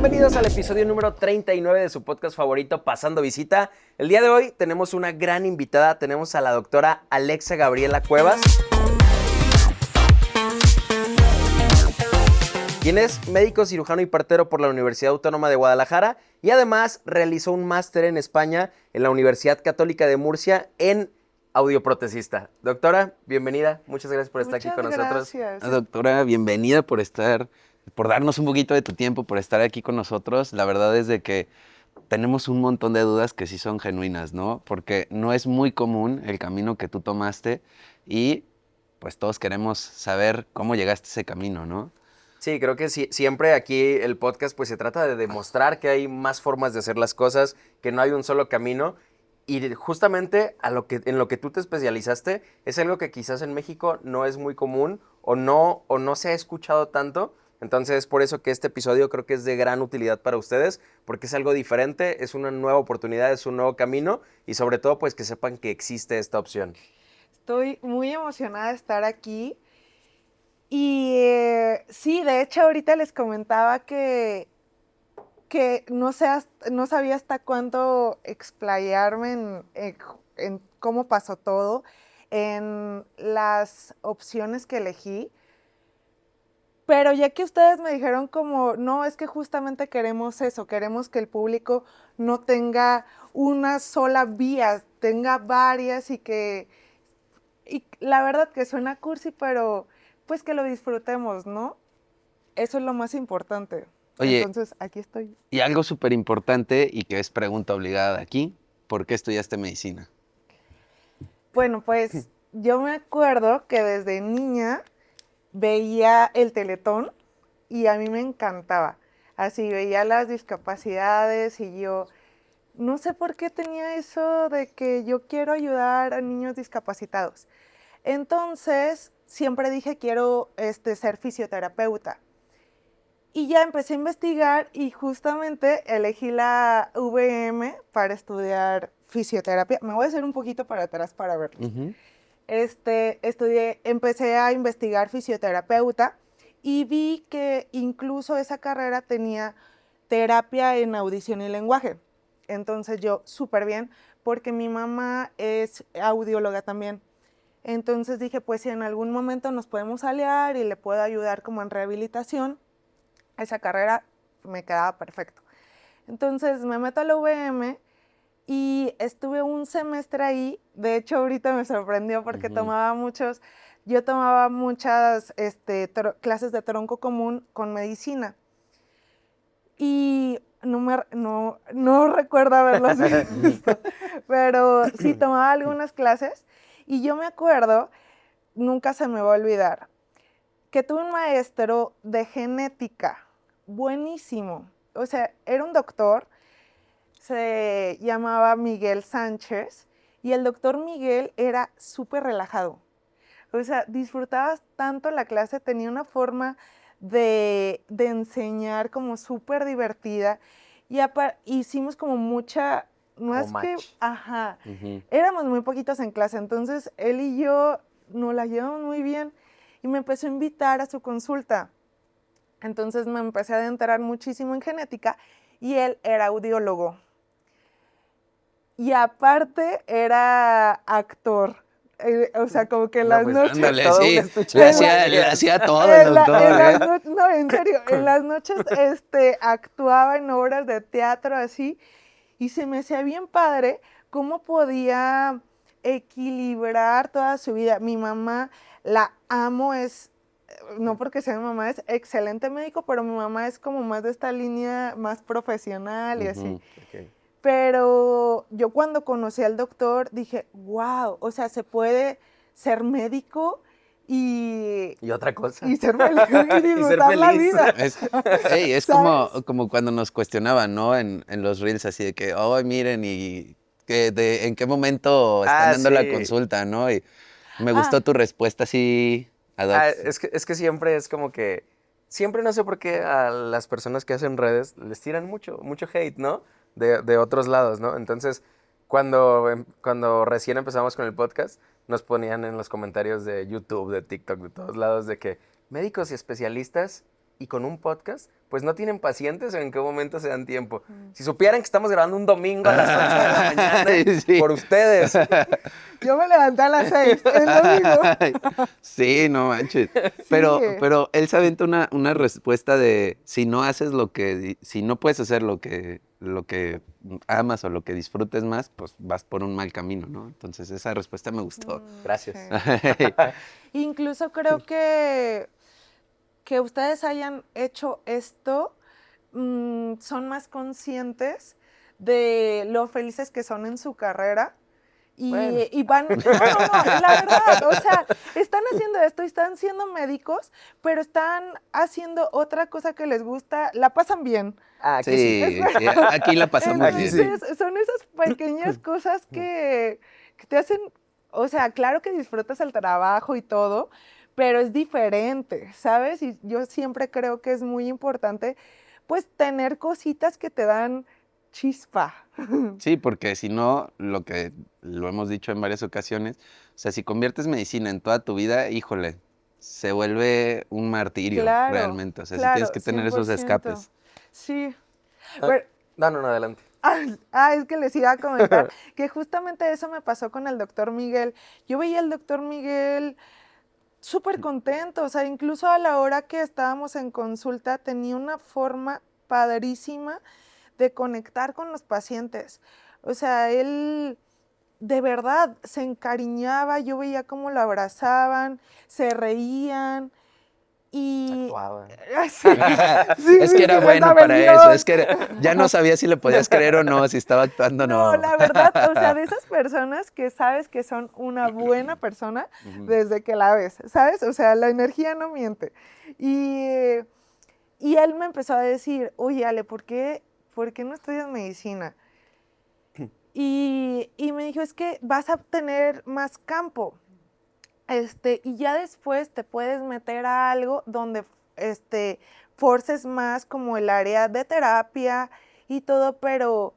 Bienvenidos al episodio número 39 de su podcast favorito, Pasando Visita. El día de hoy tenemos una gran invitada, tenemos a la doctora Alexa Gabriela Cuevas, quien es médico cirujano y partero por la Universidad Autónoma de Guadalajara y además realizó un máster en España en la Universidad Católica de Murcia en audioprotesista. Doctora, bienvenida, muchas gracias por estar aquí con nosotros. Gracias. Doctora, bienvenida por darnos un poquito de tu tiempo, por estar aquí con nosotros. La verdad es de que tenemos un montón de dudas que sí son genuinas, ¿no? Porque no es muy común el camino que tú tomaste y pues todos queremos saber cómo llegaste a ese camino, ¿no? Sí, creo que sí, siempre aquí el podcast pues se trata de demostrar que hay más formas de hacer las cosas, que no hay un solo camino. Y justamente en lo que tú te especializaste es algo que quizás en México no es muy común o no se ha escuchado tanto. Entonces es por eso que este episodio creo que es de gran utilidad para ustedes, porque es algo diferente, es una nueva oportunidad, es un nuevo camino y sobre todo pues que sepan que existe esta opción. Estoy muy emocionada de estar aquí. Y sí, de hecho ahorita les comentaba que no sabía hasta cuándo explayarme en cómo pasó todo, en las opciones que elegí. Pero ya que ustedes me dijeron como, no, es que justamente queremos eso, queremos que el público no tenga una sola vía, tenga varias y la verdad que suena cursi, pero pues que lo disfrutemos, ¿no? Eso es lo más importante. Oye, entonces, aquí estoy. Y algo súper importante y que es pregunta obligada de aquí, ¿por qué estudiaste medicina? Bueno, pues yo me acuerdo que desde niña veía el Teletón y a mí me encantaba. Así veía las discapacidades y yo no sé por qué tenía eso de que yo quiero ayudar a niños discapacitados. Entonces, siempre dije quiero ser fisioterapeuta. Y ya empecé a investigar y justamente elegí la VM para estudiar fisioterapia. Me voy a hacer un poquito para atrás para verlo. Uh-huh. Empecé a investigar fisioterapeuta y vi que incluso esa carrera tenía terapia en audición y lenguaje. Entonces yo, súper bien, porque mi mamá es audióloga también. Entonces dije, pues si en algún momento nos podemos aliar y le puedo ayudar como en rehabilitación, esa carrera me quedaba perfecto. Entonces me meto a la UVM y estuve un semestre ahí. De hecho, ahorita me sorprendió porque yo tomaba muchas clases de tronco común con medicina. Y no recuerdo haberlos visto, pero sí tomaba algunas clases. Y yo me acuerdo, nunca se me va a olvidar, que tuve un maestro de genética, buenísimo. O sea, era un doctor, se llamaba Miguel Sánchez, y el doctor Miguel era súper relajado. O sea, disfrutabas tanto la clase, tenía una forma de enseñar como súper divertida, y hicimos como mucha, no es que, ajá, éramos muy poquitos en clase, entonces él y yo nos la llevamos muy bien, y me empezó a invitar a su consulta. Entonces me empecé a adentrar muchísimo en genética y él era audiólogo. Y aparte era actor. O sea, como que en las noches... Ándale, todo sí, un estuche le hacía todo el doctor. No, en serio, en las noches actuaba en obras de teatro así y se me hacía bien padre cómo podía equilibrar toda su vida. Mi mamá la amo, no porque sea mi mamá, es excelente médico, pero mi mamá es como más de esta línea más profesional y así. Okay. Pero yo cuando conocí al doctor dije, wow, o sea, se puede ser médico y otra cosa. y ser feliz y disfrutar la vida. Es como cuando nos cuestionaban, ¿no? En los reels así de que, oh, miren, y en qué momento están dando la consulta, ¿no? Y me gustó tu respuesta así. Es que siempre es como que, siempre no sé por qué a las personas que hacen redes les tiran mucho hate, ¿no? De otros lados, ¿no? Entonces, cuando recién empezamos con el podcast, nos ponían en los comentarios de YouTube, de TikTok, de todos lados, de que médicos y especialistas y con un podcast, pues no tienen pacientes o en qué momento se dan tiempo. Si supieran que estamos grabando un domingo a las 8 de la mañana Sí. por ustedes. Yo me levanté a las 6, el domingo. Sí, no manches. Sí. Pero él se aventa una respuesta de si no haces si no puedes hacer lo que amas o lo que disfrutes más, pues vas por un mal camino, ¿no? Entonces esa respuesta me gustó. Gracias. Sí. Incluso creo que ustedes hayan hecho esto, son más conscientes de lo felices que son en su carrera. Bueno. Y van, no, la verdad, o sea, están haciendo esto, están siendo médicos, pero están haciendo otra cosa que les gusta, la pasan bien. Ah, aquí sí. Sí, aquí la pasamos bien. Entonces, son esas pequeñas cosas que te hacen, o sea, claro que disfrutas el trabajo y todo, pero es diferente, ¿sabes? Y yo siempre creo que es muy importante, pues, tener cositas que te dan chispa. Sí, porque si no, lo que lo hemos dicho en varias ocasiones, o sea, si conviertes medicina en toda tu vida, híjole, se vuelve un martirio Claro, realmente. O sea, sí claro, tienes que tener esos 100%. escapes. Sí. Ah, Pero- no, adelante. es que les iba a comentar que justamente eso me pasó con el doctor Miguel. Yo veía al doctor Miguel súper contento, o sea, incluso a la hora que estábamos en consulta tenía una forma padrísima de conectar con los pacientes. O sea, él de verdad se encariñaba, yo veía cómo lo abrazaban, se reían y... Actuaba. Sí, sí, Es que era les bueno daba el para eso, guión. es que ya no sabía si le podías creer o no, si estaba actuando o no. No, la verdad, o sea, de esas personas que sabes que son una buena persona desde que la ves, ¿sabes? O sea, la energía no miente. Y él me empezó a decir, oye, Ale, ¿por qué no estudias medicina? Y me dijo, es que vas a tener más campo. Y ya después te puedes meter a algo donde forces más como el área de terapia y todo, pero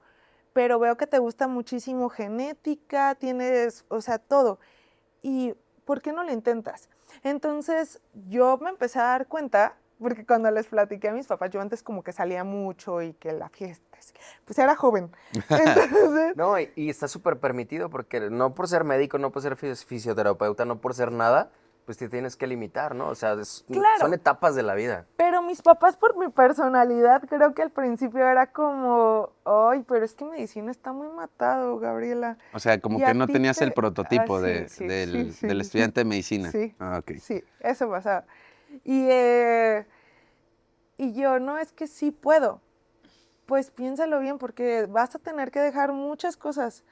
veo que te gusta muchísimo genética, tienes, o sea, todo. ¿Y por qué no lo intentas? Entonces yo me empecé a dar cuenta, porque cuando les platiqué a mis papás, yo antes como que salía mucho y que la fiesta, pues era joven. Entonces, No, y está súper permitido porque no por ser médico, no por ser fisioterapeuta, no por ser nada, pues te tienes que limitar, ¿no? O sea, Claro. son etapas de la vida. pero mis papás por mi personalidad, creo que al principio era como, ay, pero es que medicina está muy matado, Gabriela. O sea, como Y a que no ti tenías el te- prototipo sí, sí, del sí. estudiante de medicina. Sí, Ah, ok. sí, eso pasaba. Y yo, no, es que sí puedo. Pues piénsalo bien porque vas a tener que dejar muchas cosas.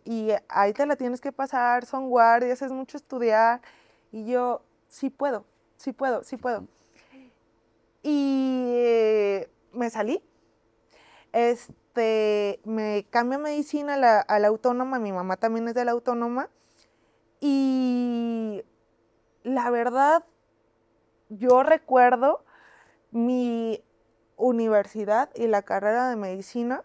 Y ahí te la tienes que pasar, son guardias, es mucho estudiar. Y yo, sí puedo, sí puedo, sí puedo. Y me salí. Me cambié a medicina a la autónoma, mi mamá también es de la autónoma. Y la verdad, yo recuerdo mi universidad y la carrera de medicina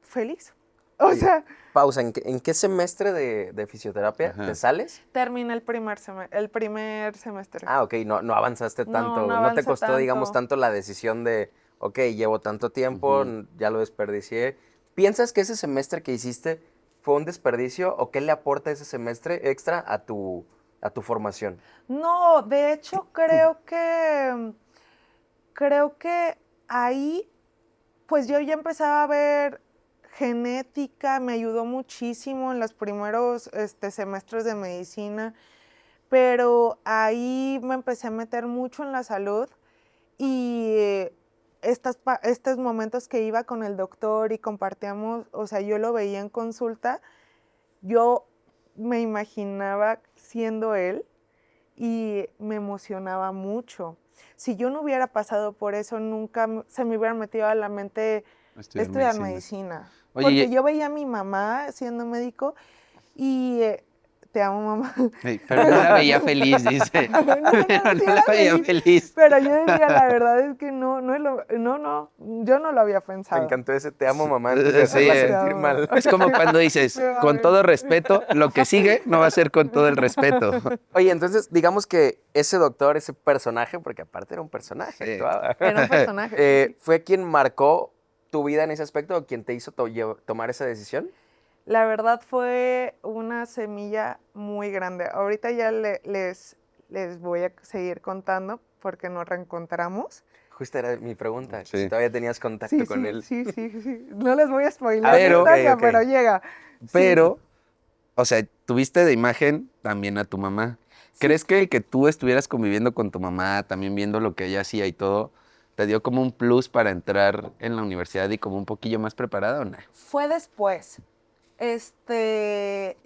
feliz. O Oye, sea, Pausa, ¿en qué semestre de fisioterapia Ajá. te sales? terminé el primer semestre. Ah, ok, no avanzaste No, tanto, no no te avancé costó, digamos, tanto. tanto la decisión de, ok, llevo tanto tiempo, Ujú. ya lo desperdicié. ¿Piensas que ese semestre que hiciste fue un desperdicio o qué le aporta ese semestre extra a tu formación? No, de hecho creo que ahí, pues yo ya empezaba a ver genética, me ayudó muchísimo en los primeros semestres de medicina, pero ahí me empecé a meter mucho en la salud y estos momentos que iba con el doctor y compartíamos, o sea, yo lo veía en consulta, yo me imaginaba siendo él y me emocionaba mucho. Si yo no hubiera pasado por eso, nunca se me hubiera metido a la mente estudiar medicina. Oye, Porque yo veía a mi mamá siendo médico y te amo, mamá. Ey, pero no la veía feliz, dice. No, Pero sí no la la veía feliz, feliz. pero yo decía, la verdad es que yo no lo había Me pensado. encantó ese te amo, mamá, antes de Sí, hacerla te sentir amo. mal. Es como cuando dices, Me va a con ver. todo respeto, lo que sigue no va a ser con todo el respeto. Oye, entonces, digamos que ese doctor, ese personaje, porque aparte era un personaje, Sí. actuaba, Era un personaje. Sí. ¿fue quien marcó tu vida en ese aspecto o quien te hizo tomar esa decisión? La verdad fue una semilla muy grande. Ahorita ya les voy a seguir contando porque nos reencontramos. Justo era mi pregunta, Sí. si todavía tenías contacto Sí, con sí, él. sí. No les voy a spoilear Pero- la historia, ok. pero llega. Sí. Pero, o sea, tuviste de imagen también a tu mamá. Sí. ¿Crees que el que tú estuvieras conviviendo con tu mamá, también viendo lo que ella hacía y todo, te dio como un plus para entrar en la universidad y como un poquillo más preparada o no? Fue después.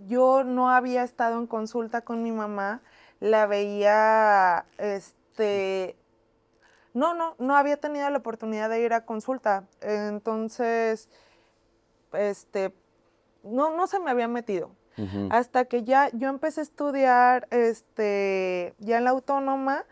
Yo no había estado en consulta con mi mamá, la veía, no había tenido la oportunidad de ir a consulta, entonces, no se me había metido. Ujú. Hasta que ya yo empecé a estudiar, ya en la autónoma,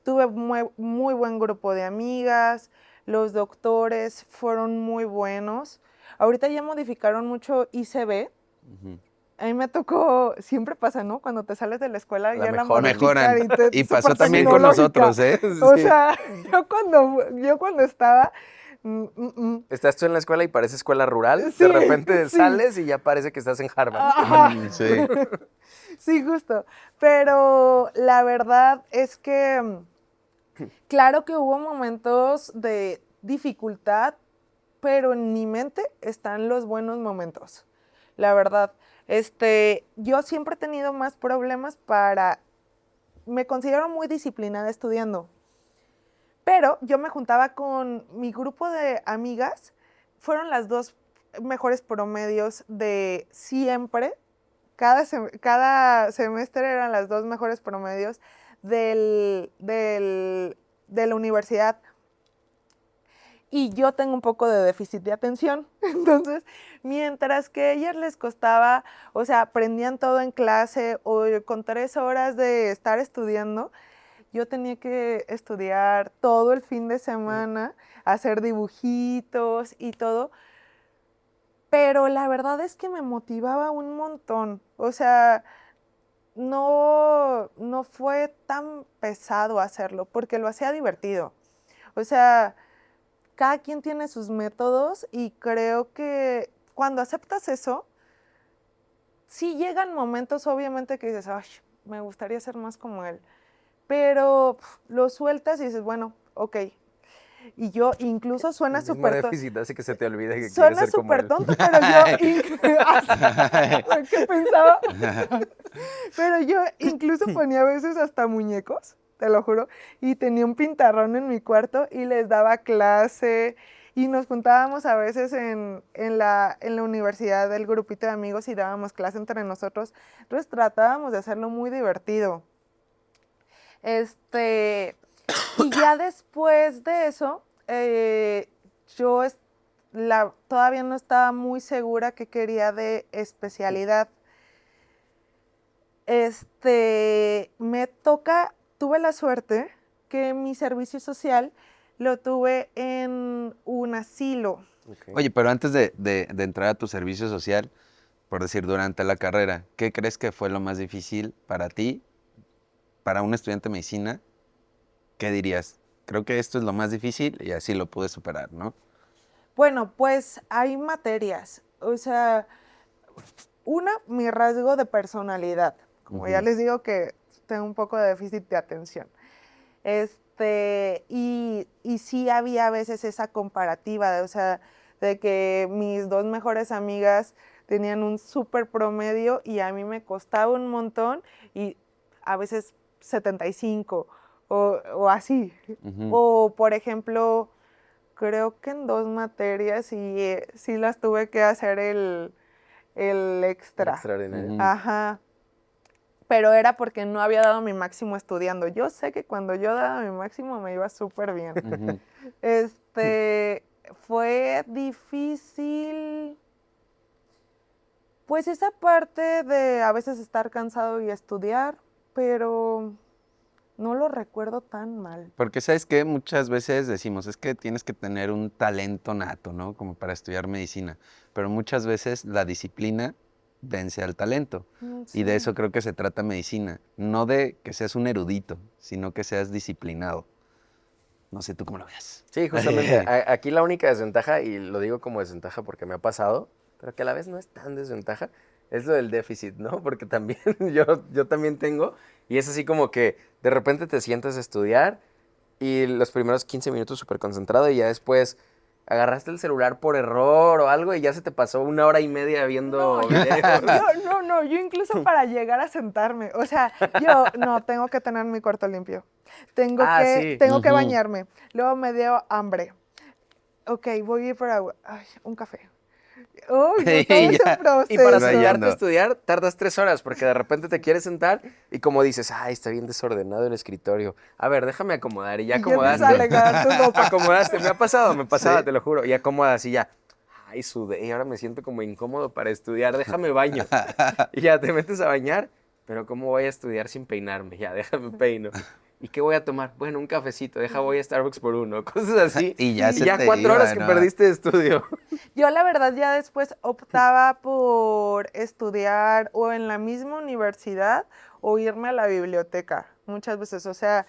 tuve muy buen grupo de amigas, los doctores fueron muy buenos. Ahorita ya modificaron mucho ICB. Ujú. A mí me tocó, siempre pasa, ¿no? Cuando te sales de la escuela La ya la mejoran. modifican Mejoran. Y pasó súper también con tecnológica. nosotros, ¿eh? O Sí. sea, yo cuando estaba, Estás tú en la escuela y parece escuela rural, sí, de repente sí. sales y ya parece que estás en Harvard. Ajá. Sí. Sí, justo. Pero la verdad es que, claro que hubo momentos de dificultad, pero en mi mente están los buenos momentos. La verdad, yo siempre he tenido más problemas me considero muy disciplinada estudiando, pero yo me juntaba con mi grupo de amigas, fueron las dos mejores promedios de siempre. Cada semestre eran las dos mejores promedios de la universidad. Y yo tengo un poco de déficit de atención. Entonces, mientras que a ellas les costaba, o sea, aprendían todo en clase o con 3 horas de estar estudiando, yo tenía que estudiar todo el fin de semana, hacer dibujitos y todo. Pero la verdad es que me motivaba un montón. O sea, no fue tan pesado hacerlo porque lo hacía divertido. O sea, cada quien tiene sus métodos y creo que cuando aceptas eso, sí llegan momentos obviamente que dices, ay, me gustaría ser más como él, pero lo sueltas y dices, bueno, ok. Y yo incluso El mismo déficit hace que se te olvide que quieres suena ser como súper él. tonto, pero ¿qué pensaba? Pero yo incluso ponía a veces hasta muñecos, te lo juro, y tenía un pintarrón en mi cuarto y les daba clase y nos juntábamos a veces en la universidad del grupito de amigos y dábamos clase entre nosotros. Entonces tratábamos de hacerlo muy divertido. Y ya después de eso, yo todavía no estaba muy segura qué quería de especialidad. Tuve la suerte que mi servicio social lo tuve en un asilo. Ok. Oye, pero antes de entrar a tu servicio social, por decir, durante la carrera, ¿qué crees que fue lo más difícil para ti, para un estudiante de medicina? ¿Qué dirías? Creo que esto es lo más difícil y así lo pude superar, ¿no? Bueno, pues hay materias. O sea, mi rasgo de personalidad. Como ya les digo que tengo un poco de déficit de atención. Y sí había a veces esa comparativa, o sea, de que mis dos mejores amigas tenían un súper promedio y a mí me costaba un montón y a veces 75 o así. Ujú. O, por ejemplo, creo que en 2 materias sí las tuve que hacer el extra. Extraordinario. Ujú. Ajá. Pero era porque no había dado mi máximo estudiando. Yo sé que cuando yo daba mi máximo me iba súper bien. Ujú. Fue difícil. Pues esa parte de a veces estar cansado y estudiar, pero no lo recuerdo tan mal. Porque sabes que muchas veces decimos, es que tienes que tener un talento nato, ¿no? Como para estudiar medicina. Pero muchas veces la disciplina vence al talento. Y de eso Sí. creo que se trata medicina. No de que seas un erudito, sino que seas disciplinado. No sé tú cómo lo veas. Sí, justamente. Aquí la única desventaja, y lo digo como desventaja porque me ha pasado, pero que a la vez no es tan desventaja, es lo del déficit, ¿no? Porque también yo también tengo, y es así como que de repente te sientas a estudiar y los primeros 15 minutos súper concentrado y ya después agarraste el celular por error o algo y ya se te pasó 1 hora y media viendo No, videos. yo incluso para llegar a sentarme, o sea, yo no tengo que tener mi cuarto limpio, Ah, sí. tengo que Ujú. bañarme, luego me dio hambre, ok, voy a ir por agua, ay, un café, uy, no, todo Y ese ya. Y para proceso. sentarte a Rayando. estudiar tardas 3 horas porque de repente te quieres sentar y como dices, ay, está bien desordenado el escritorio. A ver, déjame acomodar y ya Y ya empiezas a acomodaste. alegar tu ropa. Acomodaste, me pasaba, ¿Sí? te lo juro. Y acomodas y ya. Ay, sudé y ahora me siento como incómodo para estudiar, déjame baño. Y ya te metes a bañar, pero ¿cómo voy a estudiar sin peinarme? Ya, déjame peino. ¿Y qué voy a tomar? Bueno, un cafecito, voy a Starbucks por uno, cosas así. Y ya Y se ya te 4 horas iba, que ¿no? perdiste de estudio. Yo la verdad ya después optaba por estudiar o en la misma universidad o irme a la biblioteca muchas veces. O sea,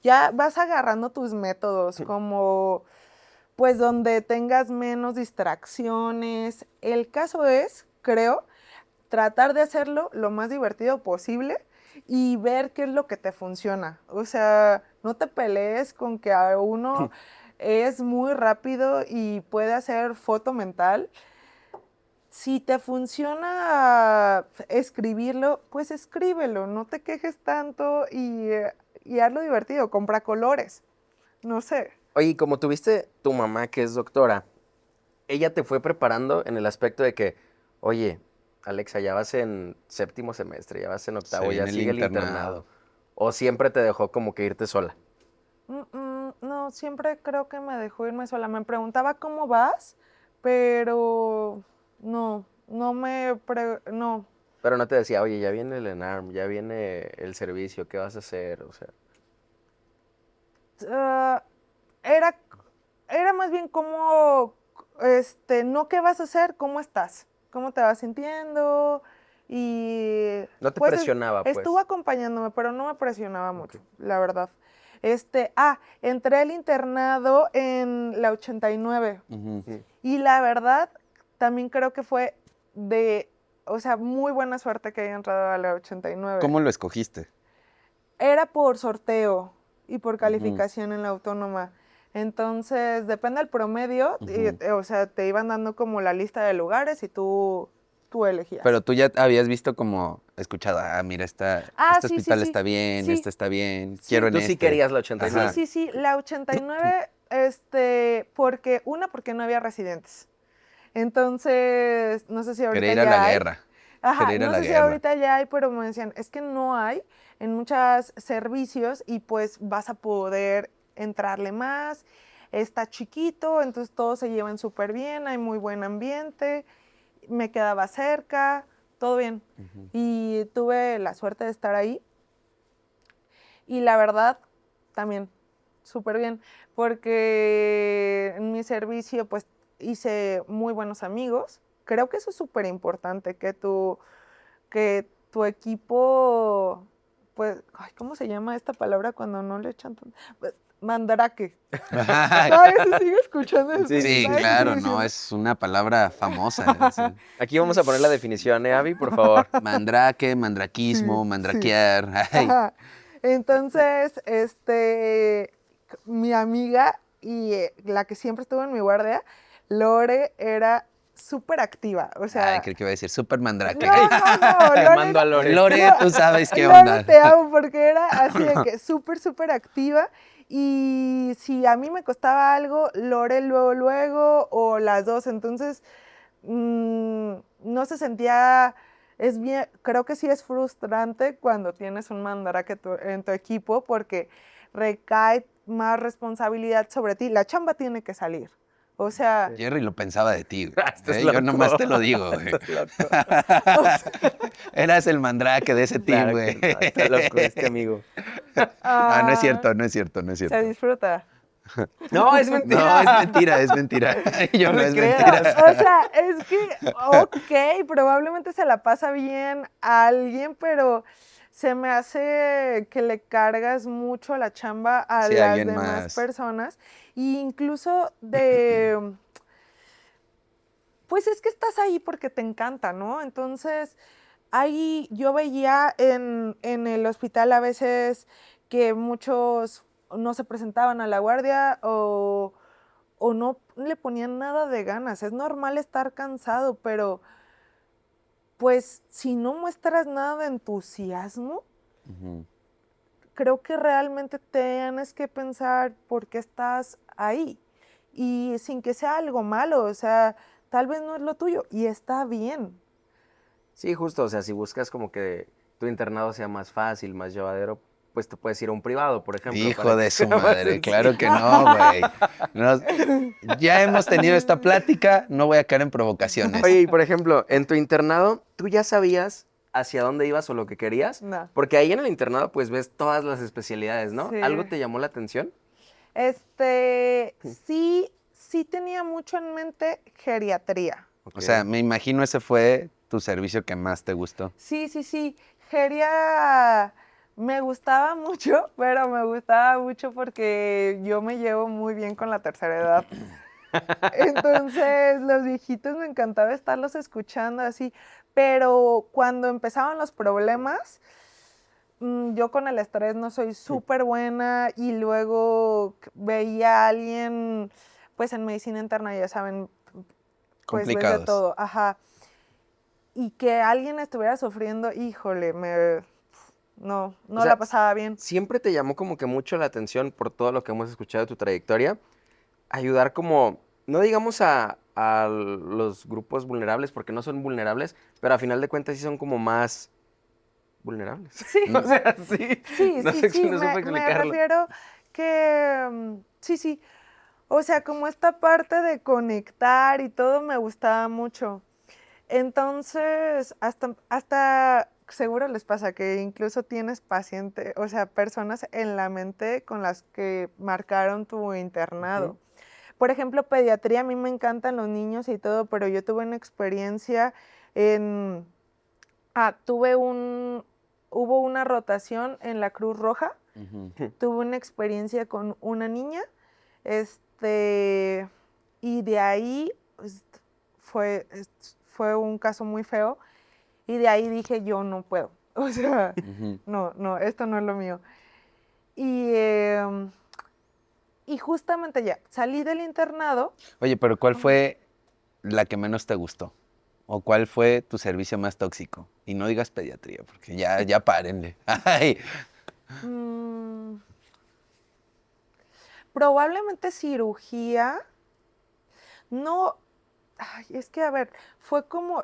ya vas agarrando tus métodos como pues donde tengas menos distracciones. El caso es, creo, tratar de hacerlo lo más divertido posible y ver qué es lo que te funciona. O sea, no te pelees con que a uno es muy rápido y puede hacer foto mental. Si te funciona escribirlo, pues escríbelo, no te quejes tanto y hazlo divertido, compra colores, no sé. Oye, y como tuviste tu mamá que es doctora, ella te fue preparando en el aspecto de que, oye, Alexa, ya vas en séptimo semestre, ya vas en Se octavo, ya viene el sigue el internado. internado. O siempre te dejó como que irte sola. No, siempre creo que me dejó irme sola. Me preguntaba cómo vas, pero no. Pero no te decía, oye, ya viene el ENARM, ya viene el servicio, ¿qué vas a hacer? O sea, Ah, era, era más bien como, no qué vas a hacer, cómo estás, cómo te vas sintiendo y no te pues presionaba, estuvo pues. acompañándome, pero no me presionaba Ok. mucho, la verdad. Entré al internado en la 89 Ujú. Mm. y la verdad también creo que fue o sea, muy buena suerte que haya entrado a la 89. ¿Cómo lo escogiste? Era por sorteo y por Ujú, calificación en la autónoma. Entonces, depende del promedio, ujú. o sea, te iban dando como la lista de lugares y tú elegías. Pero tú ya habías visto como, escuchado, mira, este Sí, hospital está bien, sí, este está bien, quiero sí, en Tú sí este. querías la sí, 89. sí, sí. La 89, porque no había residentes. Entonces, no sé si Quería ahorita ir a la ya hay. guerra. Ajá, Quería ir a no la sé si guerra. ahorita ya hay, pero me decían, es que no hay en muchos servicios y pues vas a poder entrarle más. Está chiquito, entonces todos se llevan súper bien, hay muy buen ambiente, me quedaba cerca, todo bien. Ujú. Y tuve la suerte de estar ahí y la verdad, también, súper bien, porque en mi servicio pues hice muy buenos amigos. Creo que eso es súper importante, que tu equipo, pues, ay, ¿cómo se llama esta palabra cuando no le echan tanto? Mandrake. Todavía se sigue escuchando eso. Sí, sí, Sí, sí, Todavía se sí, sigue claro, sí. no, diciendo. es una palabra famosa. Aquí vamos a poner la definición, ¿eh, Abby? Por favor. Mandrake, Sí, mandraquismo, sí. mandraquear. Ay, Ajá. Entonces, mi amiga y la que siempre estuvo en mi guardia, Lore, era súper activa. O ay, sea, creo que iba a decir super mandrake. no, Lore Quemando a era, Lore. Lore, tú sabes qué Lore onda. te amo porque era así de que súper, súper activa y si a mí me costaba algo, Lore luego, luego o las dos, entonces no se sentía, es bien, creo que sí es frustrante cuando tienes un mandrake en tu equipo porque recae más responsabilidad sobre ti, la chamba tiene que salir, O sea, Jerry lo pensaba de ti, güey. Estás Yo loco. nomás te lo digo, güey. Estás loco. Eras el mandrake de ese team, Claro güey. que no, está loco este amigo. Ah, no es ah, cierto, no es cierto, no es se cierto. disfruta. No, es mentira. No, es mentira, es mentira. Yo No no le es creas. mentira. O sea, es que, ok, probablemente se la pasa bien a alguien, pero se me hace que le cargas mucho la chamba a Sí, las alguien demás más. personas. E incluso de, pues es que estás ahí porque te encanta, ¿no? Entonces, ahí yo veía en el hospital a veces que muchos no se presentaban a la guardia o no le ponían nada de ganas. Es normal estar cansado, pero pues si no muestras nada de entusiasmo, Ujú. creo que realmente tienes que pensar por qué estás ahí. Y sin que sea algo malo, o sea, tal vez no es lo tuyo y está bien. Sí, justo, o sea, si buscas como que tu internado sea más fácil, más llevadero, pues te puedes ir a un privado, por ejemplo. Hijo para de que su sea más madre, claro sencillo. que no, güey. Ya hemos tenido esta plática, no voy a caer en provocaciones. Oye, y por ejemplo, en tu internado, ¿tú ya sabías hacia dónde ibas o lo que querías? No. Porque ahí en el internado pues ves todas las especialidades, ¿no? Sí. ¿Algo te llamó la atención? Sí tenía mucho en mente geriatría. O sea, me imagino ese fue tu servicio que más te gustó. Sí. Geria me gustaba mucho, pero me gustaba mucho porque yo me llevo muy bien con la tercera edad. Entonces, los viejitos me encantaba estarlos escuchando así, pero cuando empezaban los problemas, yo con el estrés no soy súper buena y luego veía a alguien, pues en medicina interna, ya saben, pues ves de Complicados. todo, ajá. Y que alguien estuviera sufriendo, híjole, no O sea, la pasaba bien. siempre te llamó como que mucho la atención por todo lo que hemos escuchado de tu trayectoria, ayudar como, no digamos a los grupos vulnerables, porque no son vulnerables, pero a final de cuentas sí son como más vulnerables. Sí. O sea, sí. No sé si no supe Me explicarlo. refiero que, sí. O sea, como esta parte de conectar y todo me gustaba mucho. Entonces, hasta seguro les pasa que incluso tienes pacientes, o sea, personas en la mente con las que marcaron tu internado. Ujú. Por ejemplo, pediatría, a mí me encantan los niños y todo, pero yo tuve una experiencia en... Hubo una rotación en la Cruz Roja, Ujú. tuve una experiencia con una niña, y de ahí pues, fue un caso muy feo, y de ahí dije, yo no puedo, o sea, Ujú. no, esto no es lo mío. Y justamente ya, salí del internado. Oye, pero ¿cuál fue la que menos te gustó? ¿O cuál fue tu servicio más tóxico? Y no digas pediatría, porque ya párenle. Ay. mm, Probablemente cirugía. No, ay, es que a ver,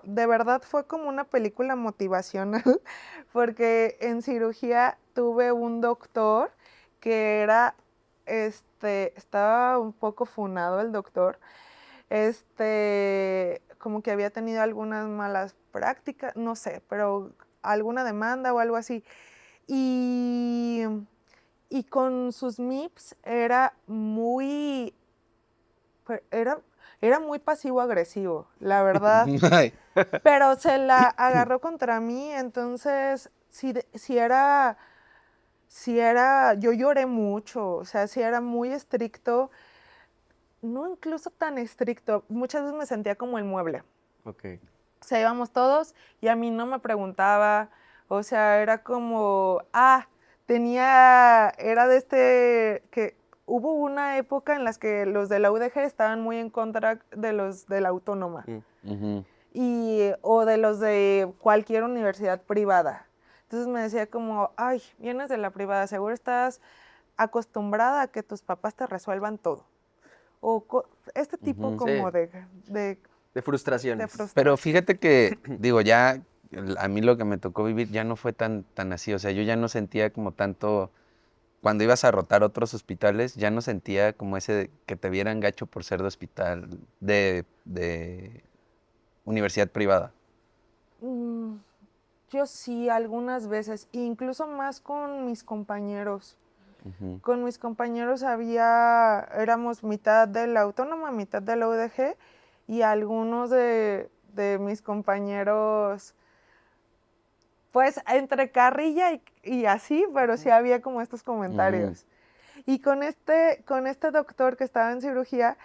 de verdad fue como una película motivacional, porque en cirugía tuve un doctor que estaba un poco funado el doctor, como que había tenido algunas malas prácticas, no sé, pero alguna demanda o algo así. Y, y con sus MIPS era, era muy pasivo-agresivo, la verdad, Ay. pero se la agarró contra mí, entonces yo lloré mucho, o sea, si era muy estricto, no incluso tan estricto, muchas veces me sentía como el mueble. Ok. O sea, íbamos todos y a mí no me preguntaba, o sea, era como, era que hubo una época en las que los de la UDG estaban muy en contra de los de la autónoma Ujú. o de los de cualquier universidad privada. Entonces me decía como, ay, vienes de la privada, seguro estás acostumbrada a que tus papás te resuelvan todo. O este tipo Ujú. como Sí, de de frustraciones. Pero frustración. fíjate que, digo, ya a mí lo que me tocó vivir ya no fue tan así. O sea, yo ya no sentía como tanto cuando ibas a rotar otros hospitales, ya no sentía como ese que te vieran gacho por ser de hospital, de universidad privada. Mm, yo sí, algunas veces, incluso más con mis compañeros. Ujú. Con mis compañeros éramos mitad de la autónoma, mitad de la UDG, y algunos de mis compañeros, pues entre carrilla y así, pero sí había como estos Ujú. comentarios. Y con este doctor que estaba en cirugía,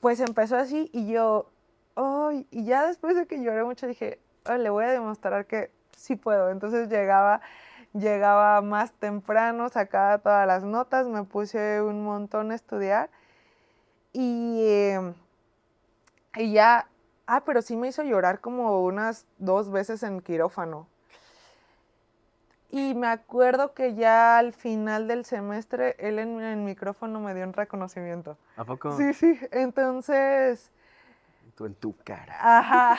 pues empezó así y yo, ay, y ya después de que lloré mucho dije, "Ay, le voy a demostrar que sí puedo". Entonces llegaba más temprano, sacaba todas las notas, me puse un montón a estudiar y, y ya, pero sí me hizo llorar como unas 2 veces en quirófano. Y me acuerdo que ya al final del semestre él en el micrófono me dio un reconocimiento. ¿A poco? Sí, sí, entonces, Tú en tu cara. ajá,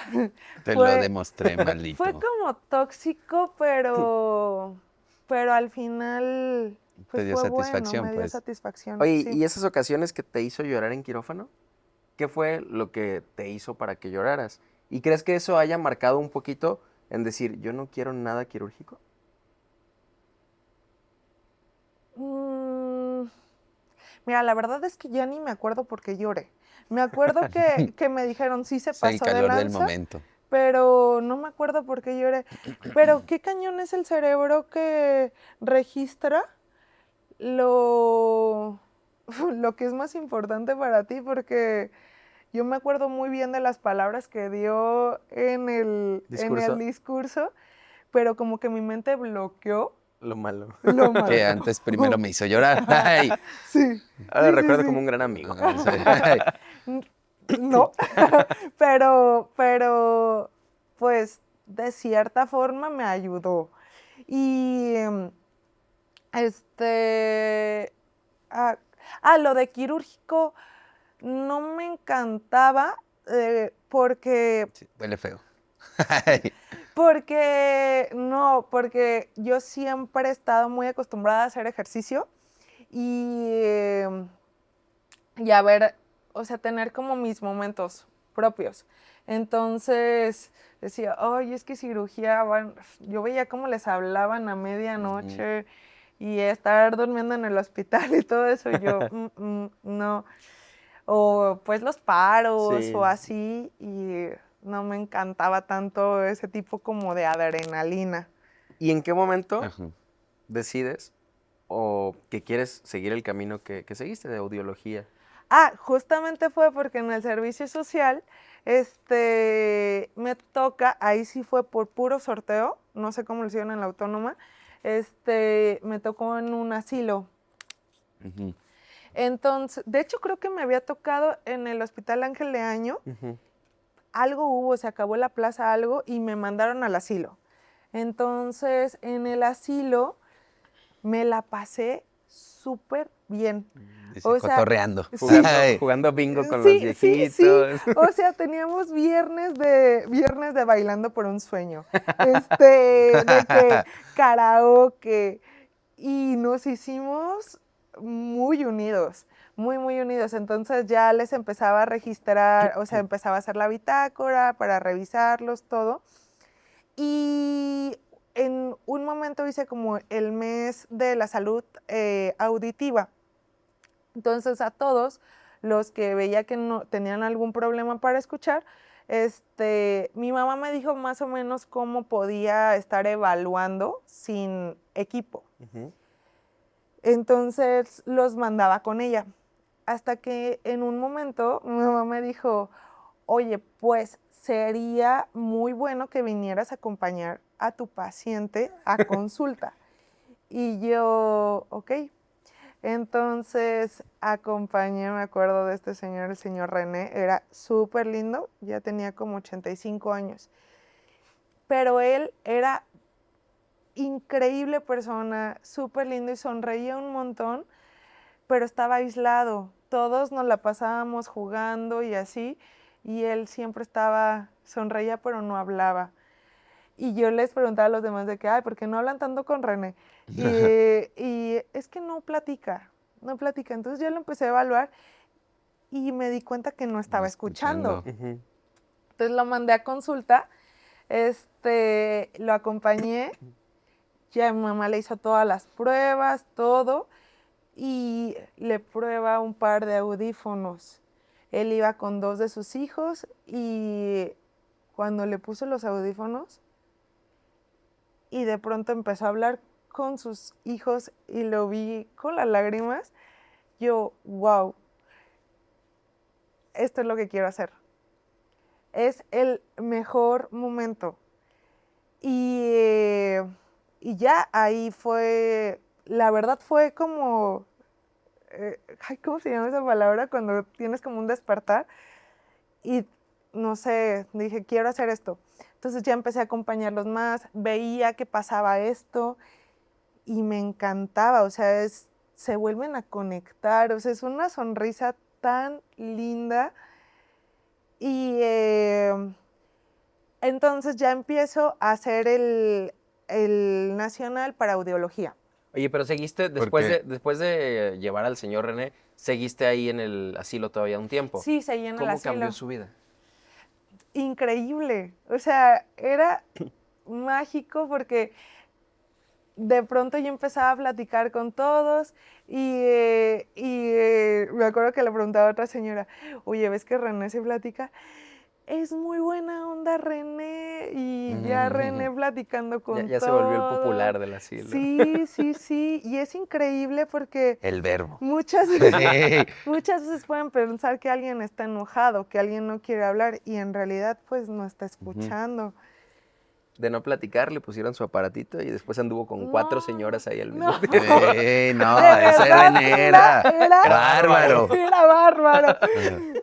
Te lo fue, demostré, fue maldito. como tóxico, pero al final, Te pues dio fue bueno, satisfacción, me dio pues. satisfacción, Oye, sí. ¿y esas ocasiones que te hizo llorar en quirófano? ¿Qué fue lo que te hizo para que lloraras? ¿Y crees que eso haya marcado un poquito en decir, yo no quiero nada quirúrgico? Mm, mira, la verdad es que ya ni me acuerdo por qué lloré. Me acuerdo que me dijeron, sí se Es el pasó de calor del lanza, momento. pero no me acuerdo por qué lloré. Pero qué cañón es el cerebro que registra lo, lo que es más importante para ti, porque yo me acuerdo muy bien de las palabras que dio en el ¿Discurso? discurso, pero como que mi mente bloqueó Lo malo. lo Que malo. antes primero me hizo llorar. Ay. Sí, Ahora sí, sí, recuerdo como sí. un gran amigo. Sí. Ay. No, pero, pues, de cierta forma me ayudó. Y, este, ah, lo de quirúrgico no me encantaba porque, Sí, huele feo. Ay. porque yo siempre he estado muy acostumbrada a hacer ejercicio y, y a ver, o sea, tener como mis momentos propios. Entonces decía, ay, es que cirugía, yo veía cómo les hablaban a Ujú. medianoche y estar durmiendo en el hospital y todo eso, y yo, no. O pues los paros Sí. o así, y no me encantaba tanto ese tipo como de adrenalina. ¿Y en qué momento Ajá. decides o que quieres seguir el camino que seguiste de audiología? Justamente fue porque en el servicio social, me toca, ahí sí fue por puro sorteo, no sé cómo lo hicieron en la autónoma, me tocó en un asilo. Ujú. Entonces, de hecho creo que me había tocado en el Hospital Ángel de Año, Ujú. algo hubo, se acabó la plaza algo y me mandaron al asilo. Entonces, en el asilo me la pasé súper bien. Dice, O sea, cotorreando. sí, Jugando, Ay. jugando bingo con los sí, sí, sí. viejitos. O sea, teníamos viernes de bailando por un sueño. De que karaoke. Y nos hicimos muy unidos, muy, muy unidos. Entonces ya les empezaba a registrar, o sea, empezaba a hacer la bitácora para revisarlos, todo. Y en un momento hice como el mes de la salud auditiva. Entonces a todos los que veía que no tenían algún problema para escuchar, mi mamá me dijo más o menos cómo podía estar evaluando sin equipo. Ujú. Entonces los mandaba con ella. Hasta que en un momento mi mamá me dijo, oye, pues sería muy bueno que vinieras a acompañar a tu paciente a consulta. Y yo, ok. Entonces acompañé, me acuerdo de este señor, el señor René, era súper lindo, ya tenía como 85 años, pero él era increíble persona, súper lindo y sonreía un montón, pero estaba aislado. Todos nos la pasábamos jugando y así, y él siempre sonreía pero no hablaba. Y yo les preguntaba a los demás de que, ay, ¿por qué no hablan tanto con René? Y y es que no platica. Entonces yo lo empecé a evaluar y me di cuenta que no estaba escuchando. Ujú. Entonces lo mandé a consulta, lo acompañé, ya mi mamá le hizo todas las pruebas, todo, y le prueba un par de audífonos. Él iba con 2 de sus hijos y cuando le puso los audífonos y de pronto empezó a hablar con sus hijos y lo vi con las lágrimas, yo, wow, esto es lo que quiero hacer. Es el mejor momento. Y, y ya ahí fue, la verdad fue como, ¿cómo se llama esa palabra? Cuando tienes como un despertar y no sé, dije, quiero hacer esto. Entonces ya empecé a acompañarlos más, veía que pasaba esto y me encantaba, o sea, se vuelven a conectar, o sea, es una sonrisa tan linda. Y entonces ya empiezo a hacer el nacional para audiología. Oye, pero seguiste, Porque después de llevar al señor René, seguiste ahí en el asilo todavía un tiempo. Sí, seguí en el ¿Cómo asilo. cambió su vida? Increíble, o sea, era mágico porque de pronto yo empezaba a platicar con todos y me acuerdo que le preguntaba a otra señora, oye, ¿ves que René se platica? Es muy buena onda René y ya René platicando con Ya se todo. volvió el popular del asilo. Sí, y es increíble porque el verbo. muchas veces pueden pensar que alguien está enojado, que alguien no quiere hablar y en realidad pues no está escuchando. De no platicar, le pusieron su aparatito y después anduvo con 4 señoras ahí al mismo no. tiempo. No, De ese verdad, René era bárbaro. Era bárbaro.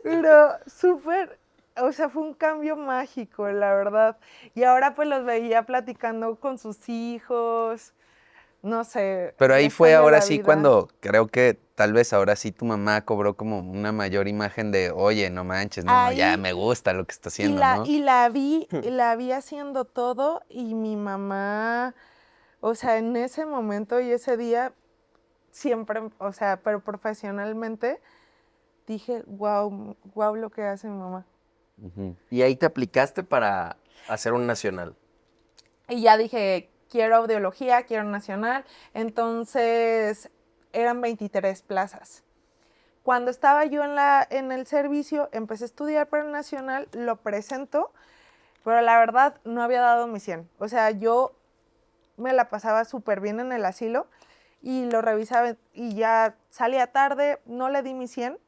Pero súper, o sea, fue un cambio mágico, la verdad. Y ahora pues los veía platicando con sus hijos, no sé. Pero ahí les fue cambia ahora la sí vida. cuando creo que tal vez ahora sí tu mamá cobró como una mayor imagen de, oye, no manches, no, ya Ahí- me gusta lo que está Y haciendo, la, ¿no? y la vi haciendo todo y mi mamá, o sea, en ese momento y ese día, siempre, o sea, pero profesionalmente, dije, wow, wow lo que hace mi mamá. Ujú. Y ahí te aplicaste para hacer un nacional. Y ya dije, quiero audiología, quiero nacional. Entonces, eran 23 plazas. Cuando estaba yo en el servicio, empecé a estudiar para el nacional, lo presento, pero la verdad no había dado mi 100. O sea, yo me la pasaba súper bien en el asilo y lo revisaba y ya salía tarde, no le di mi 100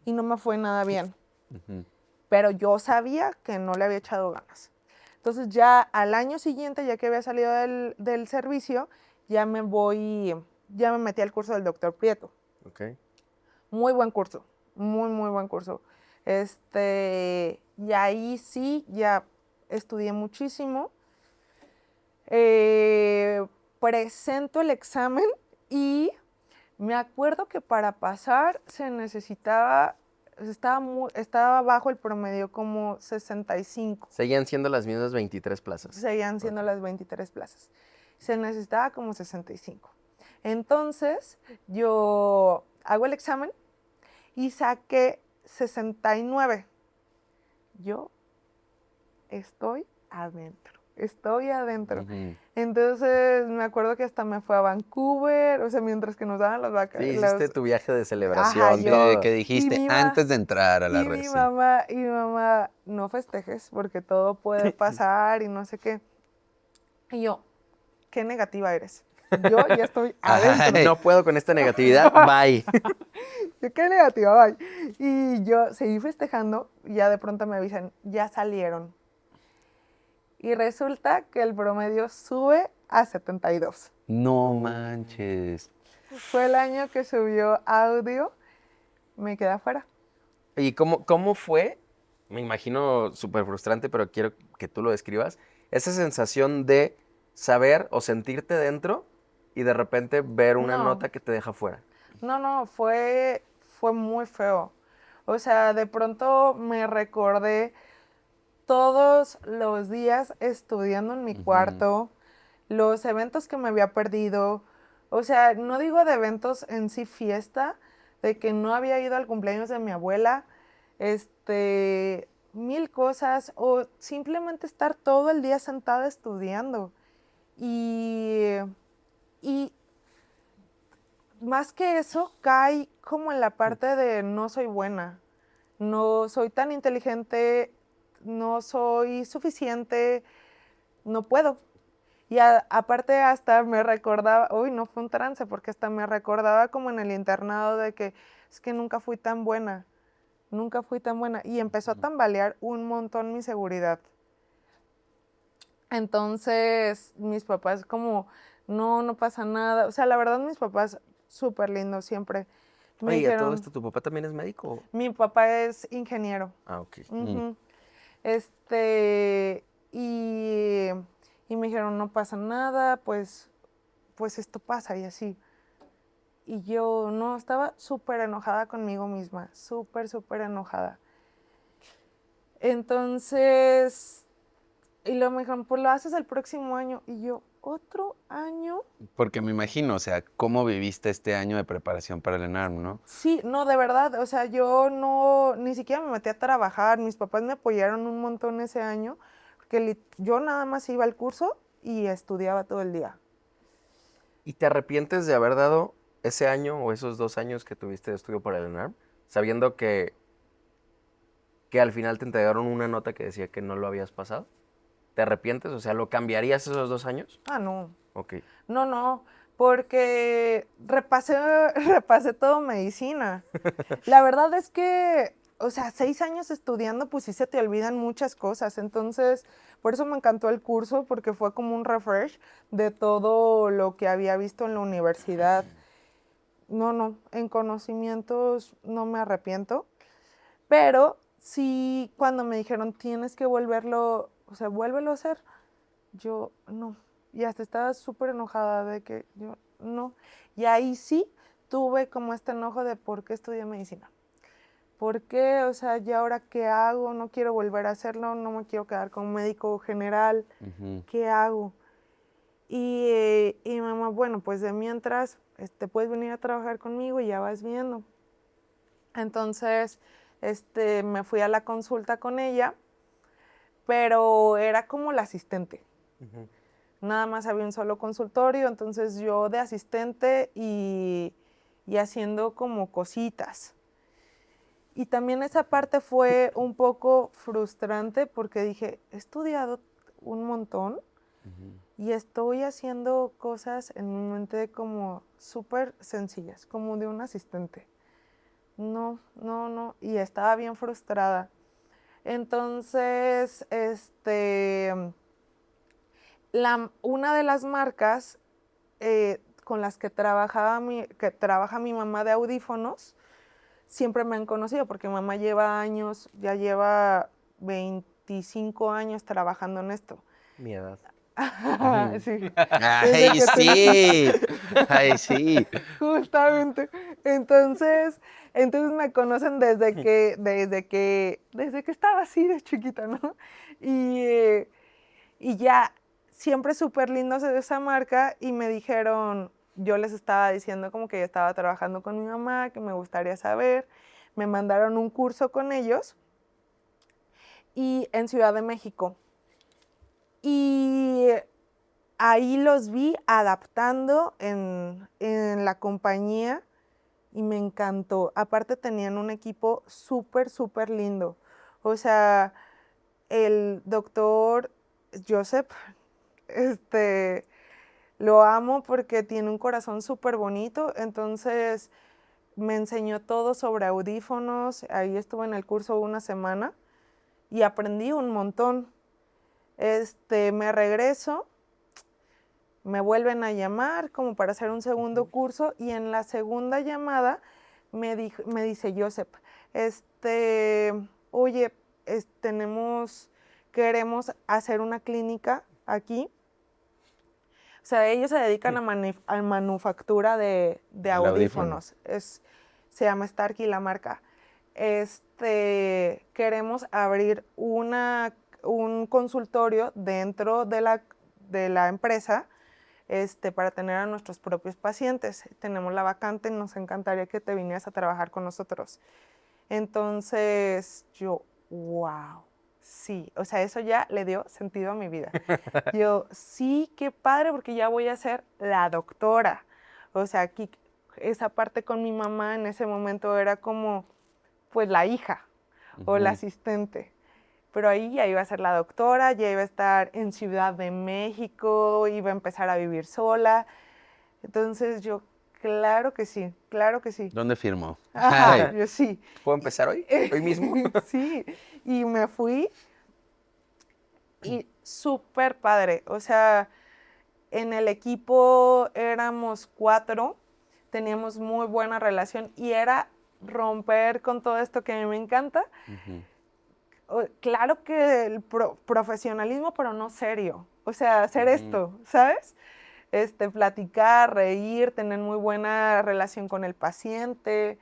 y no me fue nada bien. Ujú. Pero yo sabía que no le había echado ganas. Entonces ya al año siguiente, ya que había salido del servicio, ya me metí al curso del doctor Prieto. Okay. Muy buen curso, muy buen curso. Y ahí sí, ya estudié muchísimo. Presento el examen y me acuerdo que para pasar se necesitaba, estaba bajo el promedio como 65. Seguían siendo las mismas 23 plazas. Seguían siendo las 23 plazas. Se necesitaba como 65. Entonces, yo hago el examen y saqué 69. Yo estoy adentro. Ujú. Entonces, me acuerdo que hasta me fue a Vancouver, o sea, mientras que nos daban las Sí, vacaciones. hiciste tu viaje de Ajá, celebración, yo- todo. Que dijiste Y mi ma- antes de entrar a la Y mi residencia. mamá, no festejes porque todo puede pasar y no sé qué. Y yo, qué negativa eres. Yo ya estoy adentro. No puedo con esta negatividad, bye. Yo, qué negativa, bye. Y yo seguí festejando y ya de pronto me avisan, ya salieron. Y resulta que el promedio sube a 72. No manches. Fue el año que subió audio, me quedé afuera. ¿Y cómo fue? Me imagino súper frustrante, pero quiero que tú lo describas. Esa sensación de saber o sentirte dentro y de repente ver una No. nota que te deja fuera. No, fue muy feo. O sea, de pronto me recordé todos los días estudiando en mi cuarto, los eventos que me había perdido. O sea, no digo de eventos en sí fiesta, de que no había ido al cumpleaños de mi abuela, mil cosas, o simplemente estar todo el día sentada estudiando. Y, y más que eso, cae como en la parte de no soy buena, no soy tan inteligente, no soy suficiente, no puedo. Y aparte hasta me recordaba, uy, no fue un trance, porque hasta me recordaba como en el internado de que es que nunca fui tan buena, nunca fui tan buena. Y empezó a tambalear un montón mi seguridad. Entonces mis papás como, no, no pasa nada. O sea, la verdad mis papás súper lindos siempre. Me Oye, ¿y a todo dijeron, esto tu papá también es médico? mi papá es ingeniero. Ah, ok. Ujú. Este, y, y me dijeron, no pasa nada, pues esto pasa y así. Y yo no, estaba súper enojada conmigo misma, súper, súper enojada. Entonces, y luego me dijeron, pues lo haces el próximo año. Y yo, ¿otro año? Porque me imagino, o sea, cómo viviste este año de preparación para el ENARM, ¿no? Sí, no, de verdad, o sea, yo no, ni siquiera me metí a trabajar, mis papás me apoyaron un montón ese año, porque yo nada más iba al curso y estudiaba todo el día. ¿Y te arrepientes de haber dado ese año o esos 2 años que tuviste de estudio para el ENARM, sabiendo que al final te entregaron una nota que decía que no lo habías pasado? ¿Te arrepientes? O sea, ¿lo cambiarías esos 2 años? Ah, no, Ok. no, porque repasé todo medicina. La verdad es que, o sea, 6 años estudiando, pues sí se te olvidan muchas cosas. Entonces, por eso me encantó el curso, porque fue como un refresh de todo lo que había visto en la universidad. No, en conocimientos no me arrepiento, pero sí cuando me dijeron tienes que volverlo, o sea, vuélvelo a hacer, yo no. Y hasta estaba súper enojada de que yo no. Y ahí sí tuve como este enojo de por qué estudié medicina. ¿Por qué? O sea, ¿y ahora qué hago? No quiero volver a hacerlo, no me quiero quedar con médico general. Ujú. ¿Qué hago? Y mi mamá, bueno, pues de mientras, puedes venir a trabajar conmigo y ya vas viendo. Entonces, me fui a la consulta con ella, pero era como la asistente. Ujú. Nada más había un solo consultorio, entonces yo de asistente y haciendo como cositas. Y también esa parte fue un poco frustrante porque dije, he estudiado un montón y estoy haciendo cosas en mi mente como súper sencillas, como de un asistente. No, y estaba bien frustrada. Entonces, una de las marcas con las que trabaja mi mamá de audífonos, siempre me han conocido porque mi mamá lleva años, ya lleva 25 años trabajando en esto. Mi edad. Sí, desde ¡Ay, que sí! ¡Ay, sí! justamente. Entonces me conocen desde que estaba así de chiquita, ¿no? Y, y ya, siempre súper lindos de esa marca y me dijeron, yo les estaba diciendo como que yo estaba trabajando con mi mamá, que me gustaría saber. Me mandaron un curso con ellos y en Ciudad de México. Y ahí los vi adaptando en la compañía y me encantó. Aparte tenían un equipo súper, súper lindo. O sea, el doctor Joseph, lo amo porque tiene un corazón súper bonito. Entonces me enseñó todo sobre audífonos. Ahí estuve en el curso una semana y aprendí un montón. Me regreso, me vuelven a llamar como para hacer un segundo curso y en la segunda llamada me dice Joseph, oye, queremos hacer una clínica aquí. O sea, ellos se dedican a manufactura de El audífono. audífonos. Se llama Starkey la marca. Queremos abrir un consultorio dentro de la empresa para tener a nuestros propios pacientes. Tenemos la vacante, nos encantaría que te vinieras a trabajar con nosotros. Entonces yo, wow, sí, o sea, eso ya le dio sentido a mi vida. Yo, sí, qué padre, porque ya voy a ser la doctora. O sea, aquí esa parte con mi mamá en ese momento era como, pues, la hija o la asistente. Pero ahí ya iba a ser la doctora, ya iba a estar en Ciudad de México, iba a empezar a vivir sola. Entonces yo, claro que sí, claro que sí. ¿Dónde firmó? Ajá, yo sí. ¿Puedo empezar hoy? ¿Hoy mismo? Sí, y me fui y súper padre. O sea, en el equipo éramos 4, teníamos muy buena relación y era romper con todo esto que a mí me encanta. Claro que el profesionalismo, pero no serio. O sea, hacer esto, ¿sabes? Platicar, reír, tener muy buena relación con el paciente.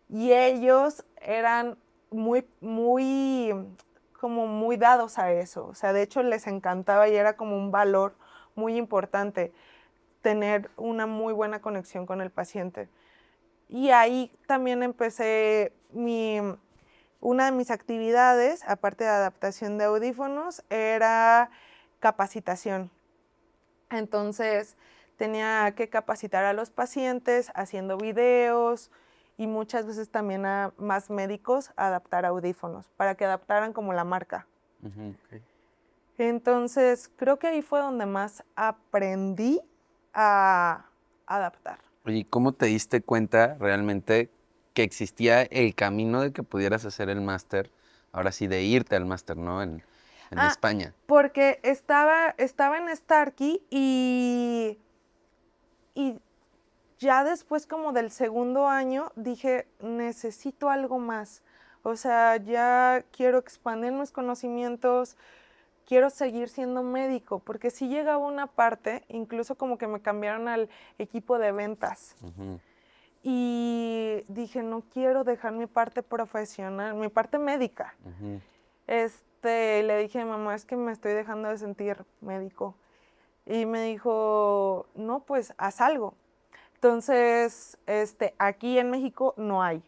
Y ellos eran como muy dados a eso. O sea, de hecho les encantaba y era como un valor muy importante tener una muy buena conexión con el paciente. Y ahí también empecé una de mis actividades, aparte de adaptación de audífonos, era capacitación. Entonces tenía que capacitar a los pacientes haciendo videos y muchas veces también a más médicos a adaptar audífonos para que adaptaran como la marca. Okay. Entonces creo que ahí fue donde más aprendí a adaptar. Oye, ¿cómo te diste cuenta realmente que existía el camino de que pudieras hacer el máster, ahora sí, de irte al máster, ¿no? En España. Porque estaba en Starkey y ya después como del segundo año dije, necesito algo más. O sea, ya quiero expandir mis conocimientos, quiero seguir siendo médico, porque sí llegaba una parte, incluso como que me cambiaron al equipo de ventas. Y dije, no quiero dejar mi parte profesional, mi parte médica. Le dije a mi mamá, es que me estoy dejando de sentir médico. Y me dijo, no, pues haz algo. Entonces, aquí en México no hay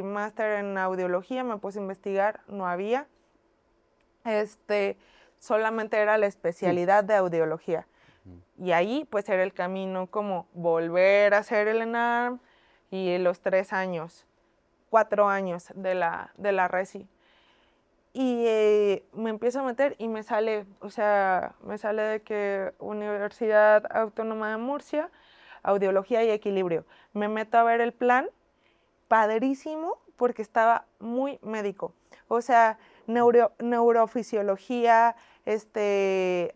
máster en audiología, me puse a investigar, no había. Solamente era la especialidad de audiología. Y ahí pues era el camino como volver a hacer el ENARM y los 3 años, 4 años de la RESI. Y me empiezo a meter y me sale de que Universidad Autónoma de Murcia, Audiología y Equilibrio. Me meto a ver el plan, padrísimo, porque estaba muy médico. O sea, neurofisiología,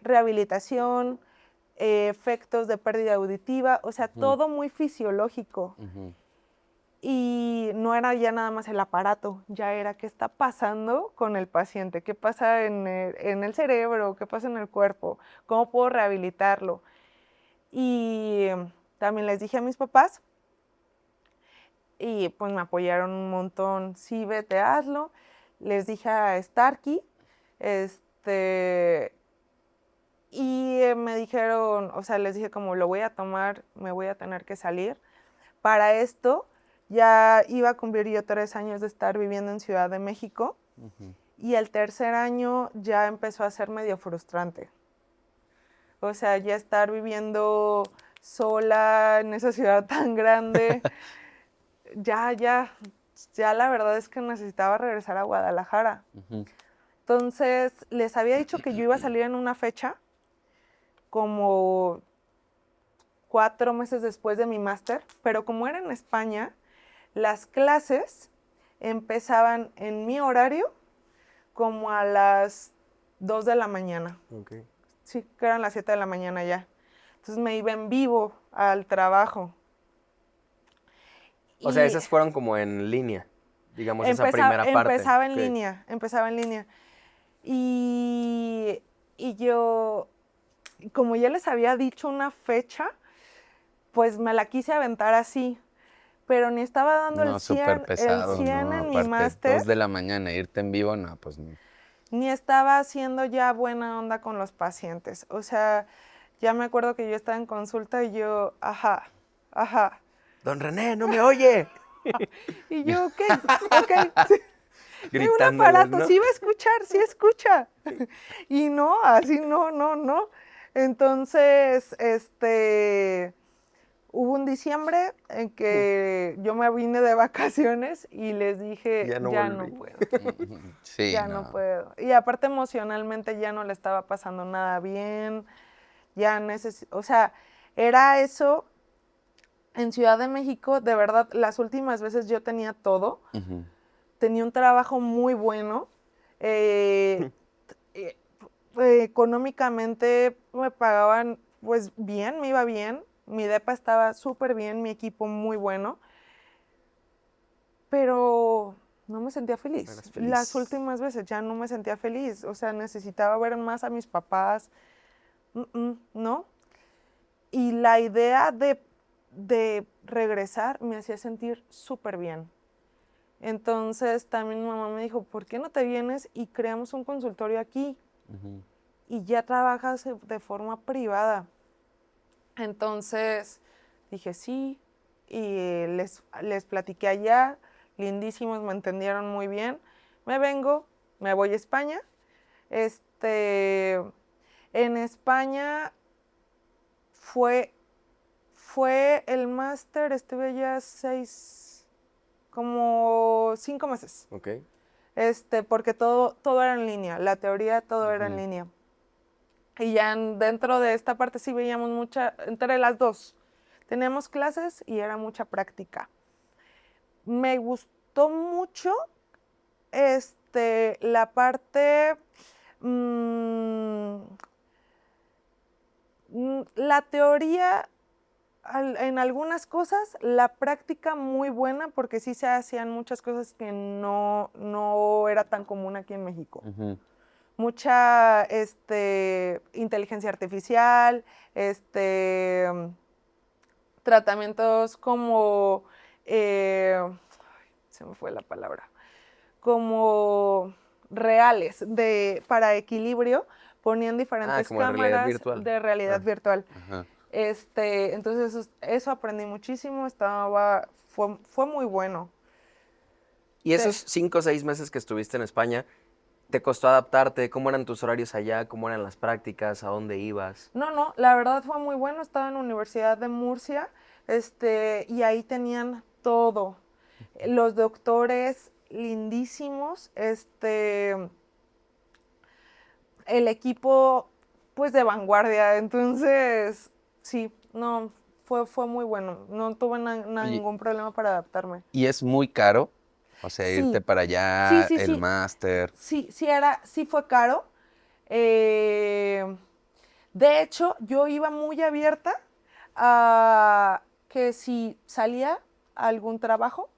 rehabilitación, efectos de pérdida auditiva, o sea, todo muy fisiológico. Y no era ya nada más el aparato, ya era qué está pasando con el paciente, qué pasa en el cerebro, qué pasa en el cuerpo, cómo puedo rehabilitarlo. Y también les dije a mis papás y pues me apoyaron un montón, sí, vete, hazlo. Les dije a Starkey, y me dijeron, o sea, les dije como lo voy a tomar, me voy a tener que salir. Para esto ya iba a cumplir yo 3 años de estar viviendo en Ciudad de México y el tercer año ya empezó a ser medio frustrante. O sea, ya estar viviendo sola en esa ciudad tan grande, ya la verdad es que necesitaba regresar a Guadalajara. Entonces, les había dicho que yo iba a salir en una fecha como 4 meses después de mi máster, pero como era en España, las clases empezaban en mi horario como a las 2 de la mañana. Okay. Sí, que eran las 7 de la mañana ya. Entonces me iba en vivo al trabajo. O sea, esas fueron como en línea, digamos, esa primera parte. Empezaba en línea. Y yo, como ya les había dicho una fecha, pues me la quise aventar así. Pero ni estaba dando No, el súper 100, pesado, el 100 ¿no? en mi Aparte, máster, 2 de la mañana, irte en vivo, no, pues no. ni estaba haciendo ya buena onda con los pacientes. O sea, Ya me acuerdo que yo estaba en consulta y yo, ajá. Don René, no me oye. Y yo, ok, sí. Hay un Gritándoles, aparato, ¿no? sí va a escuchar, sí escucha. Y no, así no. Entonces, hubo un diciembre en que yo me vine de vacaciones y les dije, Ya no ya no volví. puedo, Sí, ya no puedo. Y aparte emocionalmente ya no le estaba pasando nada bien, o sea, era eso. En Ciudad de México, de verdad, las últimas veces yo tenía todo. Ujú. Tenía un trabajo muy bueno. eh, eh, Económicamente me pagaban pues bien, me iba bien. Mi depa estaba súper bien, mi equipo muy bueno. Pero no me sentía No feliz. eras Las feliz. últimas veces ya no me sentía feliz. O sea, necesitaba ver más a mis papás. ¿No? Y la idea de regresar me hacía sentir súper bien. Entonces también mi mamá me dijo, ¿por qué no te vienes y creamos un consultorio aquí? Ujú. Y ya trabajas de forma privada. Entonces dije, sí, y les platiqué allá, lindísimos, me entendieron muy bien. Me vengo, me voy a España. En España fue el máster, estuve ya como 5 meses. Ok. Porque todo era en línea, la teoría todo era en Ujú. línea. Y ya dentro de esta parte sí veíamos entre las dos. Teníamos clases y era mucha práctica. Me gustó mucho la parte, mm, la teoría en algunas cosas, la práctica muy buena porque sí se hacían muchas cosas que no era tan común aquí en México. Ujú. Mucha inteligencia artificial, tratamientos como, se me fue la palabra, como reales para equilibrio, ponían Ah, diferentes como de realidad cámaras virtual. de realidad Ah, virtual. Ajá. Entonces eso aprendí muchísimo, fue muy bueno. y esos 5 o 6 meses que estuviste en España, ¿te costó adaptarte? ¿Cómo eran tus horarios allá? ¿Cómo eran las prácticas? ¿A dónde ibas? No, la verdad fue muy bueno. Estaba en la Universidad de Murcia, y ahí tenían todo. Los doctores lindísimos, el equipo, pues de vanguardia. Entonces, sí, no, fue muy bueno. No tuve Oye, ningún problema para adaptarme. ¿y es muy caro? O sea, irte Sí, para sí, allá, sí, el sí. máster. Sí fue caro. Eh, de hecho, yo iba muy abierta a que si salía algún trabajo,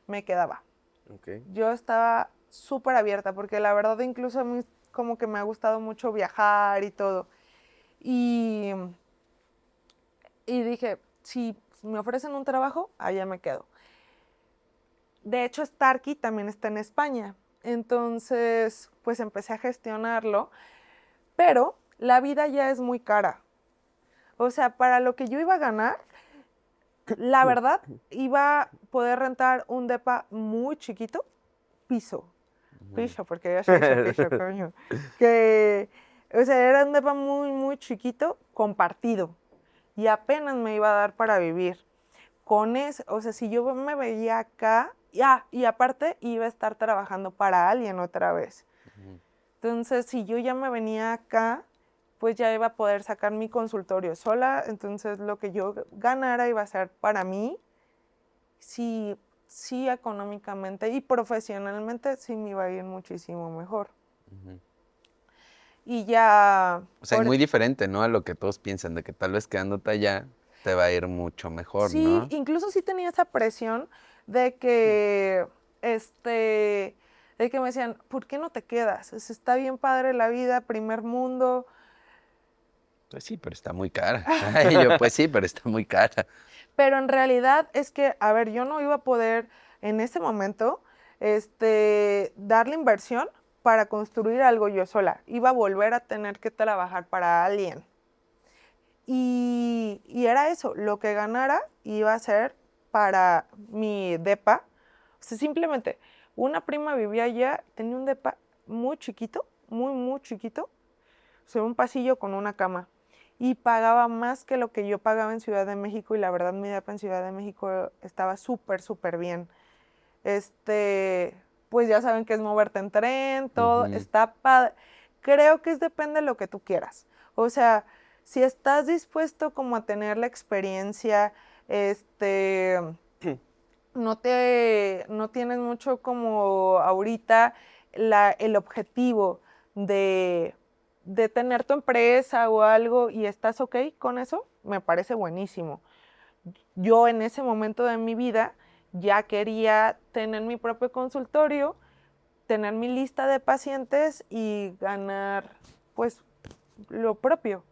me quedaba. Ok. Yo estaba súper abierta porque la verdad incluso a mí como que me ha gustado mucho viajar y todo. Y, y dije, si me ofrecen un trabajo, allá me quedo. De hecho, Starkey también está en España. Entonces, pues empecé a gestionarlo, pero la vida ya es muy cara. O sea, para lo que yo iba a ganar, la verdad, iba a poder rentar un depa muy chiquito, piso, Ujú. piso, porque ya se dice piso, coño. Que, o sea, era un depa muy, muy chiquito, compartido. Y apenas me iba a dar para vivir. Con eso, o sea, si yo me veía acá, y aparte iba a estar trabajando para alguien otra vez. Ujú. Entonces, si yo ya me venía acá, pues ya iba a poder sacar mi consultorio sola, entonces lo que yo ganara iba a ser para mí, sí, sí económicamente y profesionalmente sí me iba a ir muchísimo mejor. Ujú. Y ya, O sea, y muy diferente, ¿no? A lo que todos piensan, de que tal vez quedándote allá te va a ir mucho mejor, sí, ¿no? incluso sí tenía esa presión de que, de que me decían, ¿por qué no te quedas? Está bien padre la vida, primer mundo. Pues sí, pero está muy cara. Y yo, pues sí, pero está muy cara. Pero en realidad es que, a ver, yo no iba a poder en ese momento darle inversión para construir algo yo sola. Iba a volver a tener que trabajar para alguien. Y era eso, lo que ganara iba a ser para mi depa. O sea, simplemente, una prima vivía allá, tenía un depa muy chiquito, muy chiquito, o sea, un pasillo con una cama. Y pagaba más que lo que yo pagaba en Ciudad de México, y la verdad mi depa en Ciudad de México estaba súper bien. Pues ya saben que es moverte en tren, todo, está padre. Creo que depende de lo que tú quieras. O sea, si estás dispuesto como a tener la experiencia, no tienes mucho como ahorita el objetivo de, de tener tu empresa o algo y estás ok con eso, me parece buenísimo. Yo en ese momento de mi vida ya quería tener mi propio consultorio, tener mi lista de pacientes y ganar pues lo propio.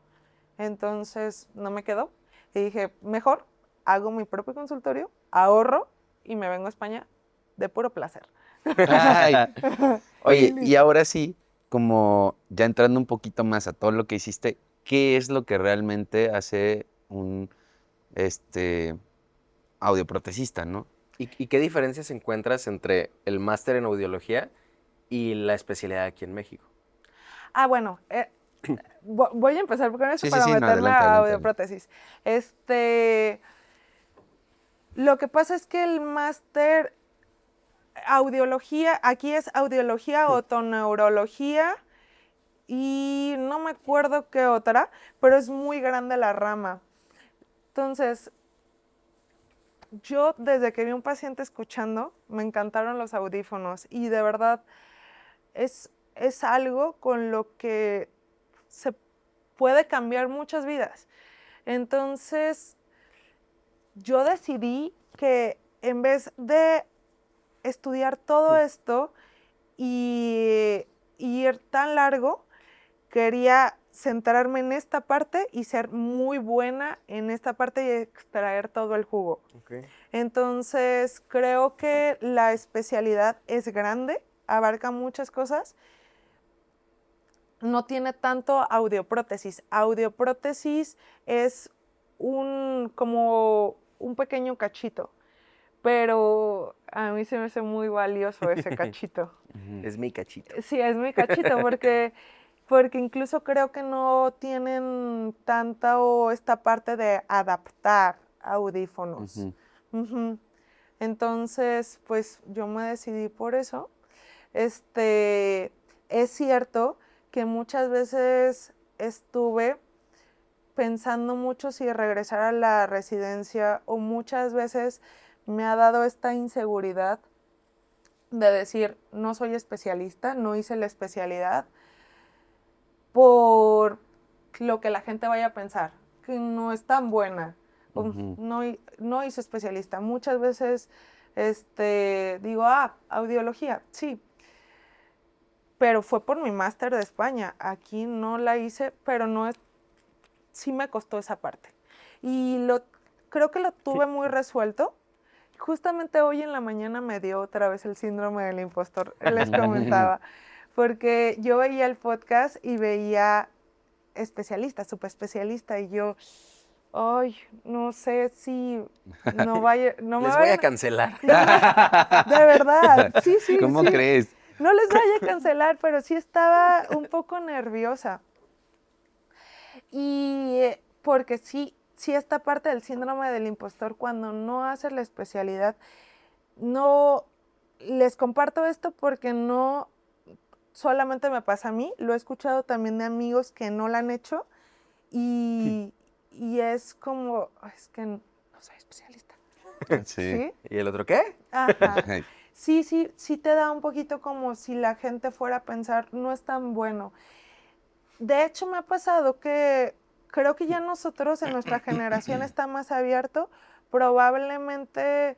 Entonces no me quedó y dije, mejor hago mi propio consultorio, ahorro y me vengo a España de puro placer. Ay. Oye, y ahora sí, como ya entrando un poquito más a todo lo que hiciste, ¿qué es lo que realmente hace un audioprotesista, no? ¿Y qué diferencias encuentras entre el máster en audiología y la especialidad aquí en México? Bueno, voy a empezar con eso Sí, para no, meterme adelante, a adelante. audioprótesis. Lo que pasa es que el máster audiología, aquí es audiología, otoneurología y no me acuerdo qué otra, pero es muy grande la rama. Entonces, yo desde que vi un paciente escuchando, me encantaron los audífonos y de verdad es algo con lo que se puede cambiar muchas vidas. Entonces, yo decidí que en vez de estudiar todo esto y ir tan largo, quería centrarme en esta parte y ser muy buena en esta parte y extraer todo el jugo. Okay. Entonces, creo que la especialidad es grande, abarca muchas cosas. No tiene tanto audioprótesis. Audioprótesis es como un pequeño cachito, pero a mí se me hace muy valioso ese cachito. Es mi cachito. Sí, es mi cachito, porque incluso creo que no tienen tanta esta parte de adaptar audífonos. Entonces, pues yo me decidí por eso. Es cierto que muchas veces estuve pensando mucho si regresar a la residencia, o muchas veces me ha dado esta inseguridad de decir, no soy especialista, no hice la especialidad, por lo que la gente vaya a pensar, que no es tan buena, no hice especialista. Muchas veces digo, audiología, sí, pero fue por mi máster de España. Aquí no la hice, pero sí me costó esa parte. Y creo que lo tuve muy resuelto. Justamente hoy en la mañana me dio otra vez el síndrome del impostor, les comentaba, porque yo veía el podcast y veía especialista, subespecialista, y yo, ay, no sé si no vaya, no me Les voy vaya a cancelar. de verdad, sí. ¿Cómo crees? No les vaya a cancelar, pero sí estaba un poco nerviosa. Y porque sí esta parte del síndrome del impostor, cuando no haces la especialidad, no les comparto esto porque no solamente me pasa a mí, lo he escuchado también de amigos que no la han hecho y es como, es que no soy especialista. Sí. ¿Y el otro qué? Ajá. Sí te da un poquito como si la gente fuera a pensar, no es tan bueno. De hecho, me ha pasado que creo que ya nosotros en nuestra generación está más abierto. Probablemente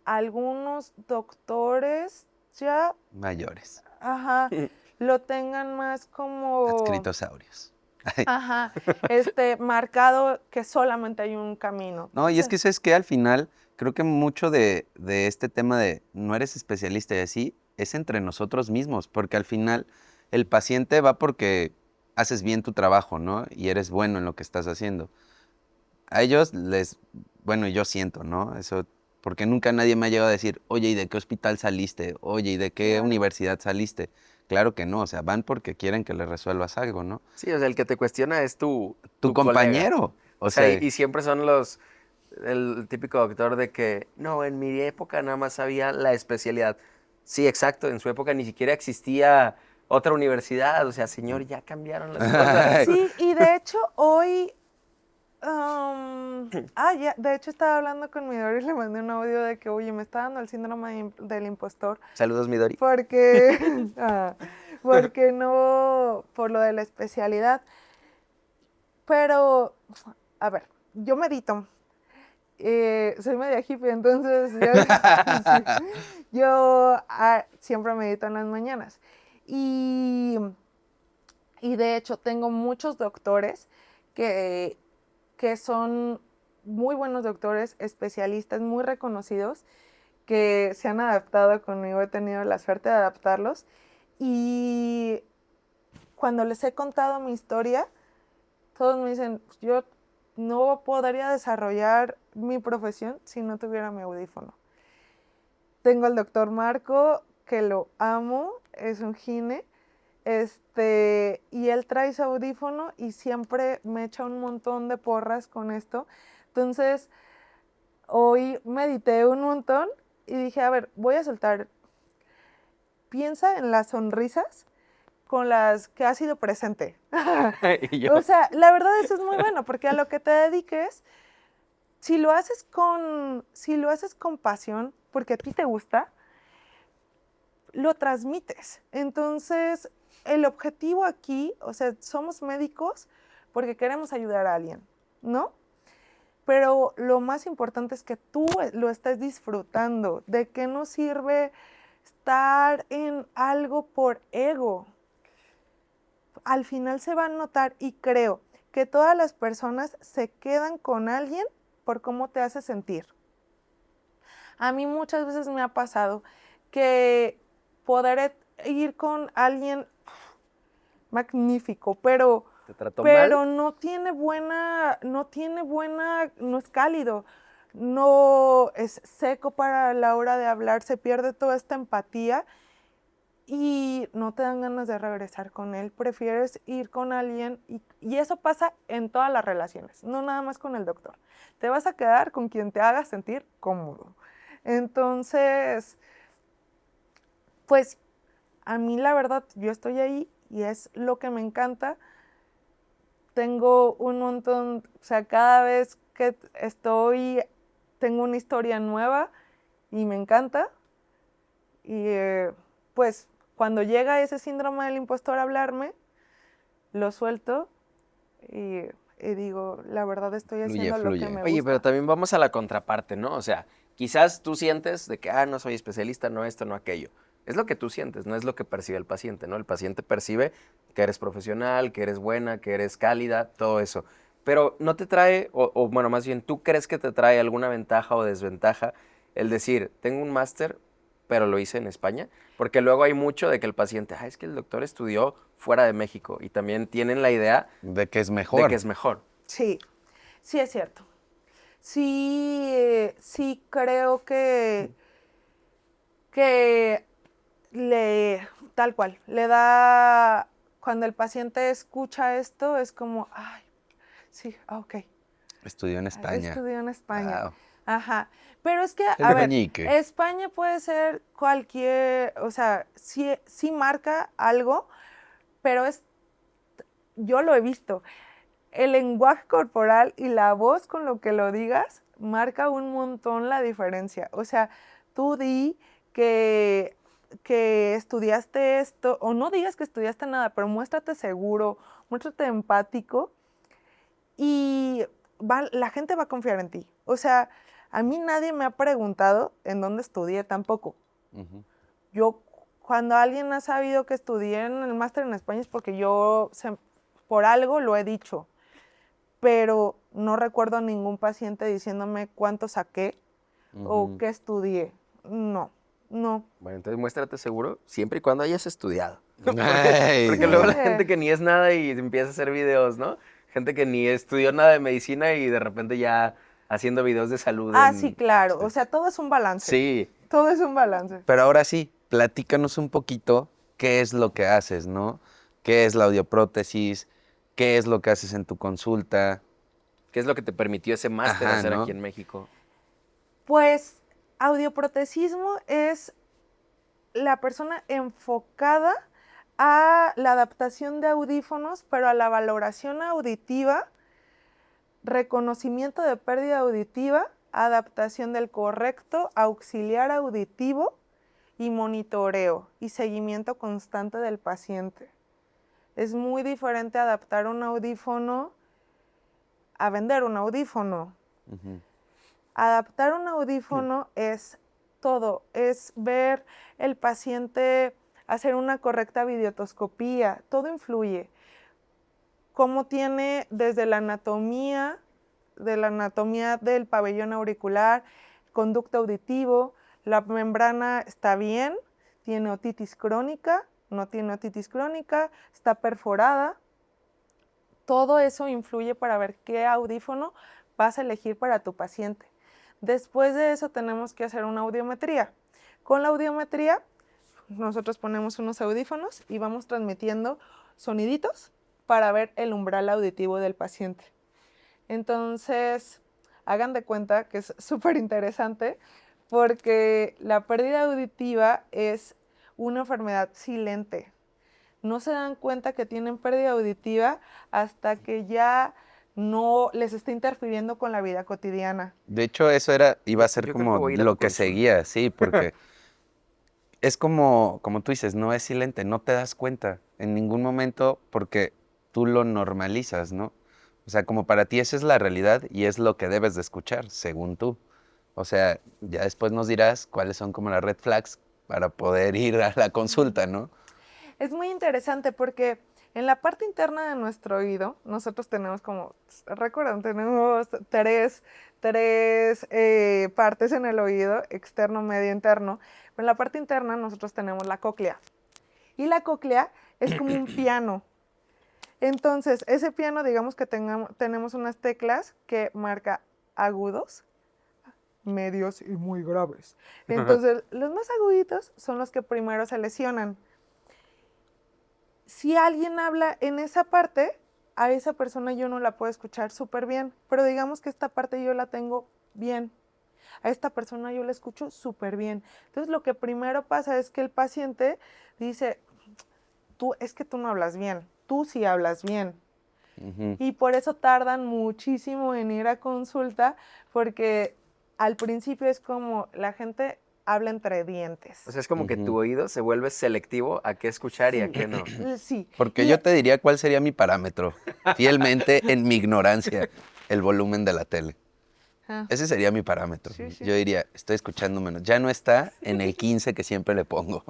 algunos doctores ya, Mayores. lo tengan más como... Adscritosaurios. marcado que solamente hay un camino. No, y es que sabes que al final creo que mucho de este tema de no eres especialista y así es entre nosotros mismos, porque al final el paciente va porque haces bien tu trabajo, ¿no? Y eres bueno en lo que estás haciendo. a ellos bueno, yo siento, ¿no? Eso, porque nunca nadie me ha llegado a decir, oye, ¿y de qué hospital saliste? Oye, ¿y de qué Claro. universidad saliste? Claro que no, o sea, van porque quieren que les resuelvas algo, ¿no? Sí, o sea, el que te cuestiona es Tu tu colega. compañero, O o sea, sea, y siempre son el típico doctor de que, no, en mi época nada más había la especialidad. Sí, exacto, en su época ni siquiera existía otra universidad. O sea, señor, ya cambiaron las cosas. Sí, y de hecho hoy, ya, de hecho estaba hablando con mi Dori y le mandé un audio de que, oye, me está dando el síndrome del impostor Saludos, Midori. porque, porque no, por lo de la especialidad. Pero, a ver, yo medito. Soy media hippie, entonces yo siempre medito en las mañanas. Y, y de hecho tengo muchos doctores que, que son muy buenos doctores, especialistas, muy reconocidos, que se han adaptado conmigo, he tenido la suerte de adaptarlos. Y cuando les he contado mi historia, todos me dicen, yo no podría desarrollar mi profesión si no tuviera mi audífono. Tengo al doctor Marco, que lo amo, es un gine, y él trae su audífono y siempre me echa un montón de porras con esto. Entonces, hoy medité un montón y dije, a ver, voy a soltar. Piensa en las sonrisas con las que has sido presente. Y yo, O sea, la verdad eso es muy bueno, porque a lo que te dediques, si lo haces con pasión, porque a ti te gusta, lo transmites. Entonces, el objetivo aquí, o sea, somos médicos porque queremos ayudar a alguien, ¿no? Pero lo más importante es que tú lo estés disfrutando. ¿De qué nos sirve estar en algo por ego? Al final se va a notar y creo que todas las personas se quedan con alguien por cómo te hace sentir. A mí muchas veces me ha pasado que poder ir con alguien magnífico, ¿te trató pero mal? no es cálido, no es seco para la hora de hablar, se pierde toda esta empatía y no te dan ganas de regresar con él, prefieres ir con alguien y eso pasa en todas las relaciones, no nada más con el doctor. Te vas a quedar con quien te haga sentir cómodo. Entonces, pues a mí la verdad, yo estoy ahí y es lo que me encanta. Tengo un montón, o sea, cada vez que estoy, tengo una historia nueva y me encanta. Y pues cuando llega ese síndrome del impostor a hablarme, lo suelto y digo, la verdad estoy Fluye, haciendo lo que fluye. me Oye, pero gusta. también vamos a la contraparte, ¿no? O sea, quizás tú sientes de que, no soy especialista, no esto, no aquello. Es lo que tú sientes, no es lo que percibe el paciente, ¿no? El paciente percibe que eres profesional, que eres buena, que eres cálida, todo eso. Pero no te trae, bueno, más bien, ¿tú crees que te trae alguna ventaja o desventaja el decir, tengo un máster, pero lo hice en España? Porque luego hay mucho de que el paciente, es que el doctor estudió fuera de México y también tienen la idea De que es de mejor. que es mejor. Sí, sí es cierto. Sí, sí creo que tal cual, le da, cuando el paciente escucha esto, es como, ay, sí, ok, Estudió en España. estudió en España. Wow. Ajá, pero es que, El a ver, meñique. España puede ser cualquier, o sea, sí marca algo, pero yo lo he visto, el lenguaje corporal y la voz con lo que lo digas marca un montón la diferencia. O sea, tú di que, que estudiaste esto, o no digas que estudiaste nada, pero muéstrate seguro, muéstrate empático y la gente va a confiar en ti. O sea, a mí nadie me ha preguntado en dónde estudié tampoco. Ujú. Yo, cuando alguien ha sabido que estudié en el máster en España es porque por algo lo he dicho, pero no recuerdo a ningún paciente diciéndome cuánto saqué o qué estudié. No, no. Bueno, entonces muéstrate seguro siempre y cuando hayas estudiado. Ay, Porque no. luego la gente que ni es nada y empieza a hacer videos, ¿no? Gente que ni estudió nada de medicina y de repente ya haciendo videos de salud. Sí, claro. O sea, todo es un balance. Sí. Todo es un balance. Pero ahora sí, platícanos un poquito qué es lo que haces, ¿no? ¿Qué es la audioprótesis? ¿Qué es lo que haces en tu consulta? ¿Qué es lo que te permitió ese máster Ajá, hacer ¿no? aquí en México? Pues audioprotesismo es la persona enfocada a la adaptación de audífonos, pero a la valoración auditiva, reconocimiento de pérdida auditiva, adaptación del correcto auxiliar auditivo y monitoreo y seguimiento constante del paciente. Es muy diferente adaptar un audífono a vender un audífono. Ujú. Adaptar un audífono es todo, es ver el paciente, hacer una correcta videotoscopía, todo influye. Cómo tiene desde la anatomía del pabellón auricular, conducto auditivo, la membrana está bien, tiene otitis crónica, no tiene otitis crónica, está perforada. Todo eso influye para ver qué audífono vas a elegir para tu paciente. Después de eso tenemos que hacer una audiometría. Con la audiometría nosotros ponemos unos audífonos y vamos transmitiendo soniditos para ver el umbral auditivo del paciente. Entonces, hagan de cuenta que es súper interesante porque la pérdida auditiva es una enfermedad silente. No se dan cuenta que tienen pérdida auditiva hasta que ya no les está interfiriendo con la vida cotidiana. De hecho, iba a ser Yo creo que como voy a ir a lo tu que consulta. seguía, sí, porque es como tú dices, no es silente, no te das cuenta en ningún momento porque tú lo normalizas, ¿no? O sea, como para ti esa es la realidad y es lo que debes de escuchar, según tú. O sea, ya después nos dirás cuáles son como las red flags para poder ir a la consulta, ¿no? Es muy interesante porque en la parte interna de nuestro oído, nosotros tenemos como, recuerdan, tenemos tres partes en el oído, externo, medio, interno. Pero en la parte interna nosotros tenemos la cóclea. Y la cóclea es como un piano. Entonces, ese piano, digamos que tenemos unas teclas que marca agudos, medios y muy graves. Entonces, los más aguditos son los que primero se lesionan. Si alguien habla en esa parte, a esa persona yo no la puedo escuchar súper bien, pero digamos que esta parte yo la tengo bien. A esta persona yo la escucho súper bien. Entonces, lo que primero pasa es que el paciente dice, es que tú no hablas bien, tú sí hablas bien. Ujú. Y por eso tardan muchísimo en ir a consulta, porque al principio es como la gente habla entre dientes. O sea, es como que tu Ujú. oído se vuelve selectivo a qué escuchar y a qué no. Sí. Porque Y yo te diría cuál sería mi parámetro, fielmente en mi ignorancia, el volumen de la tele. ah, Ese sería mi parámetro. Sí, sí. Yo diría, estoy escuchando menos. Ya no está en el 15 que siempre le pongo.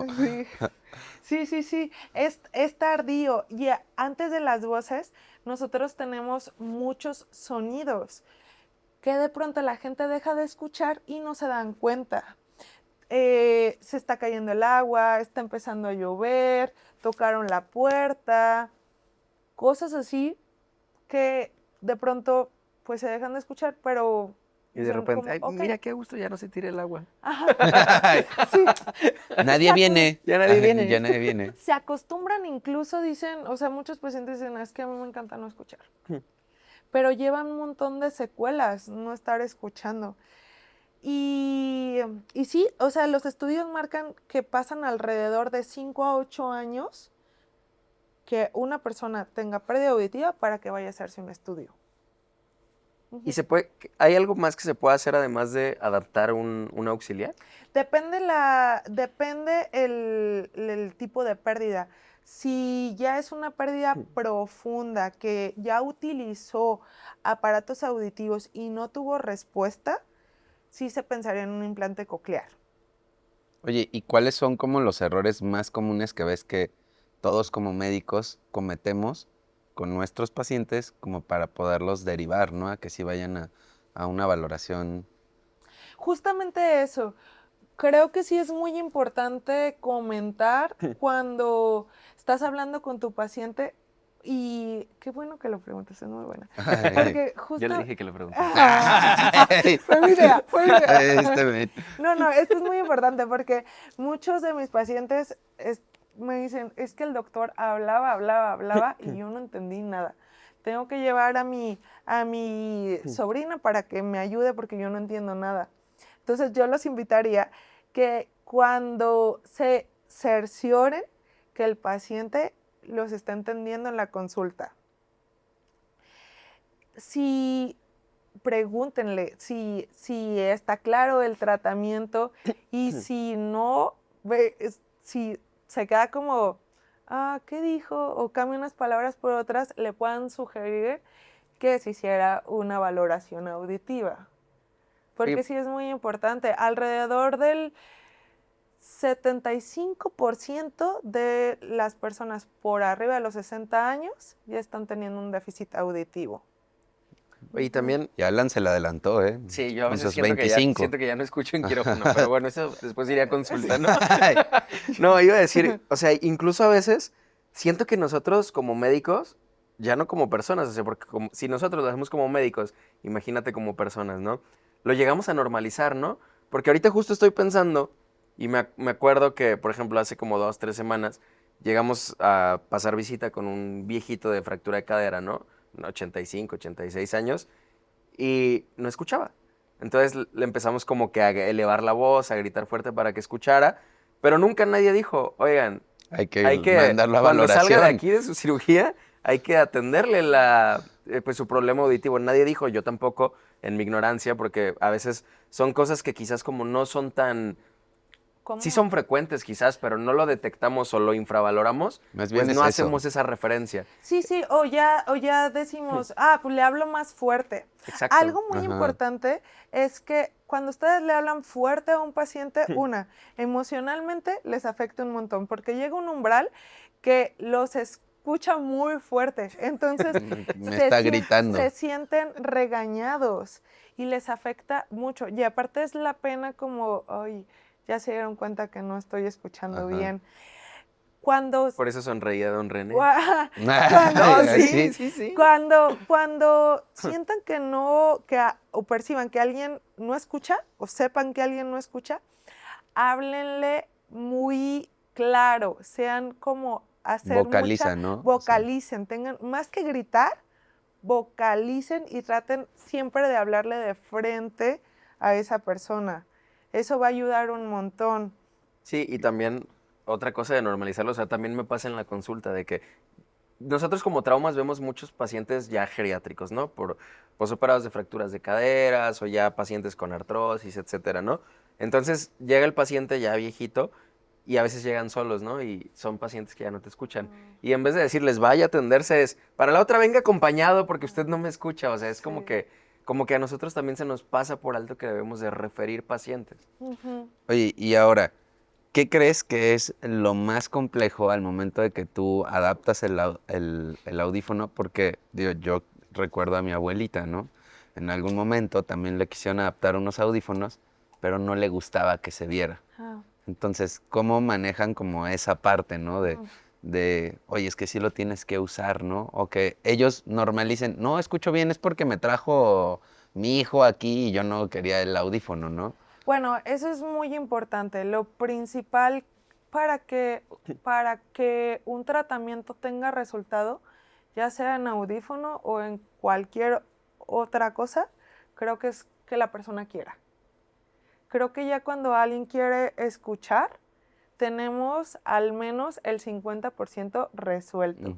Sí. Es tardío. Y antes de las voces, nosotros tenemos muchos sonidos que de pronto la gente deja de escuchar y no se dan cuenta. Se está cayendo el agua, está empezando a llover, tocaron la puerta, cosas así que de pronto pues se dejan de escuchar, pero Y de dicen repente, como, ay, ok. mira qué gusto, ya no se tire el agua. Sí, Nadie viene. Ya nadie viene. Ya nadie viene. se acostumbran incluso, dicen, o sea, muchos pacientes dicen, es que a mí me encanta no escuchar. Pero llevan un montón de secuelas no estar escuchando. Y sí, o sea, los estudios marcan que pasan alrededor de 5 a 8 años que una persona tenga pérdida auditiva para que vaya a hacerse un estudio. ¿Y hay algo más que se pueda hacer además de adaptar un auxiliar? Depende el tipo de pérdida. Si ya es una pérdida profunda que ya utilizó aparatos auditivos y no tuvo respuesta, sí se pensaría en un implante coclear. Oye, ¿y cuáles son como los errores más comunes que ves que todos como médicos cometemos con nuestros pacientes como para poderlos derivar, ¿no? A que sí vayan a una valoración. Justamente eso. Creo que sí es muy importante comentar cuando estás hablando con tu paciente Y qué bueno que lo preguntas, es muy buena. Ay. Porque justo... Yo le dije que lo preguntara. Fue mi idea, fue mi idea. Este men. No, esto es muy importante porque muchos de mis pacientes me dicen, es que el doctor hablaba y yo no entendí nada. Tengo que llevar a mi sobrina para que me ayude porque yo no entiendo nada. Entonces yo los invitaría que cuando se cercioren que el paciente los está entendiendo en la consulta. Si pregúntenle si está claro el tratamiento y si no, si se queda como, ¿qué dijo? O cambia unas palabras por otras, le puedan sugerir que se hiciera una valoración auditiva. Porque sí es muy importante. Alrededor del 75% de las personas por arriba de los 60 años ya están teniendo un déficit auditivo. Oye, y también, Y Alan se la adelantó, ¿eh? sí, yo a Con veces sus 25. siento que ya no escucho en quirófano, pero bueno, eso después iría a consulta, ¿no? Ay, No, iba a decir, o sea, incluso a veces siento que nosotros como médicos, ya no como personas, o sea, porque si nosotros lo hacemos como médicos, imagínate como personas, ¿no? Lo llegamos a normalizar, ¿no? Porque ahorita justo estoy pensando, y me acuerdo que, por ejemplo, hace como 2, 3 semanas, llegamos a pasar visita con un viejito de fractura de cadera, ¿no? 85, 86 años, y no escuchaba. Entonces le empezamos como que a elevar la voz, a gritar fuerte para que escuchara, pero nunca nadie dijo, oigan, hay hay que que, mandarlo a cuando salga de valoración. aquí de su cirugía, hay que atenderle pues su problema auditivo. Nadie dijo, yo tampoco, en mi ignorancia, porque a veces son cosas que quizás como no son tan... ¿Cómo? Sí son frecuentes quizás, pero no lo detectamos o lo infravaloramos, Más bien pues es no eso. hacemos esa referencia. Sí, o ya decimos, pues le hablo más fuerte. Exacto. Algo muy Ajá. importante es que cuando ustedes le hablan fuerte a un paciente, emocionalmente les afecta un montón, porque llega un umbral que los escucha muy fuerte. Entonces, Me está gritando. se sienten regañados y les afecta mucho. Y aparte es la pena como, ay, ya se dieron cuenta que no estoy escuchando Ajá. bien. Cuando... Por eso sonreía don René. Cuando, Sí. cuando sientan que no, o perciban que alguien no escucha, o sepan que alguien no escucha, háblenle muy claro, sean como hacer Vocaliza, ¿no? vocalicen, tengan, más que gritar, vocalicen y traten siempre de hablarle de frente a esa persona. Eso va a ayudar un montón. Sí, y también otra cosa de normalizarlo, o sea, también me pasa en la consulta de que nosotros como traumas vemos muchos pacientes ya geriátricos, ¿no? Por posoperados de fracturas de caderas o ya pacientes con artrosis, etcétera, ¿no? Entonces llega el paciente ya viejito y a veces llegan solos, ¿no? Y son pacientes que ya no te escuchan. Y en vez de decirles, vaya a atenderse, es, para la otra venga acompañado porque usted no me escucha. O sea, es como que a nosotros también se nos pasa por alto que debemos de referir pacientes. Oye, y ahora, ¿qué crees que es lo más complejo al momento de que tú adaptas el audífono? Porque digo, yo recuerdo a mi abuelita, ¿no? En algún momento también le quisieron adaptar unos audífonos, pero no le gustaba que se viera. Entonces, ¿cómo manejan como esa parte, ¿no? Oye, es que sí lo tienes que usar, ¿no? O que ellos normalicen, no, escucho bien, es porque me trajo mi hijo aquí y yo no quería el audífono, ¿no? Bueno, eso es muy importante. Lo principal para que un tratamiento tenga resultado, ya sea en audífono o en cualquier otra cosa, creo que es que la persona quiera. Creo que ya cuando alguien quiere escuchar, tenemos al menos el 50% resuelto,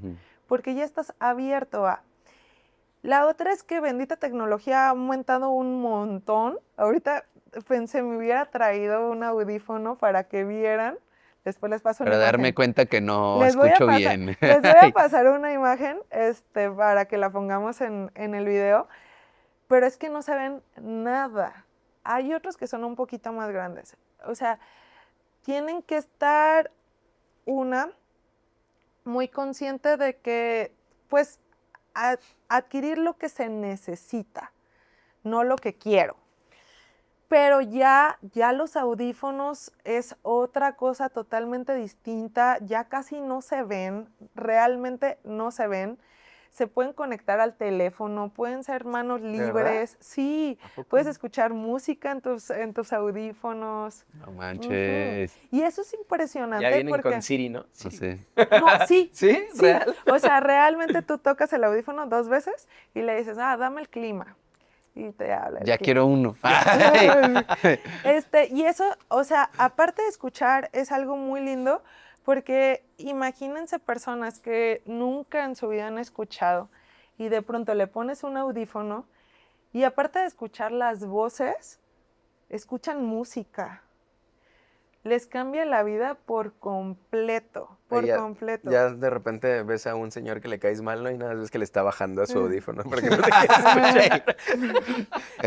porque ya estás abierto a... La otra es que bendita tecnología ha aumentado un montón. Ahorita pensé, me hubiera traído un audífono para que vieran. Después les paso una Para imagen. darme cuenta que no Les voy a escucho pasar- bien. Les voy a pasar una imagen para que la pongamos en el video. Pero es que no se ven nada. Hay otros que son un poquito más grandes. O sea, tienen que estar muy consciente de que, pues, adquirir lo que se necesita, no lo que quiero. Pero ya los audífonos es otra cosa totalmente distinta, ya casi no se ven, realmente no se ven. Se pueden conectar al teléfono, pueden ser manos verdad? libres. Sí, ¿A poco? puedes escuchar música en tus audífonos. No Ujú. manches. Y eso es Ya impresionante vienen porque... con Siri, ¿no? No Siri. sé. No, sí. ¿Sí? Sí, ¿Real? o sea, realmente tú tocas el audífono 2 veces y le dices, dame el clima. Y te habla el Ya clima. quiero uno. Ay. Y eso, o sea, aparte de escuchar, es algo muy lindo porque imagínense personas que nunca en su vida han escuchado y de pronto le pones un audífono y aparte de escuchar las voces, escuchan música. Les cambia la vida por completo, por Ya, completo. ya de repente ves a un señor que le caes mal, ¿no? Y nada más ves que le está bajando a su audífono porque no te quiere escuchar.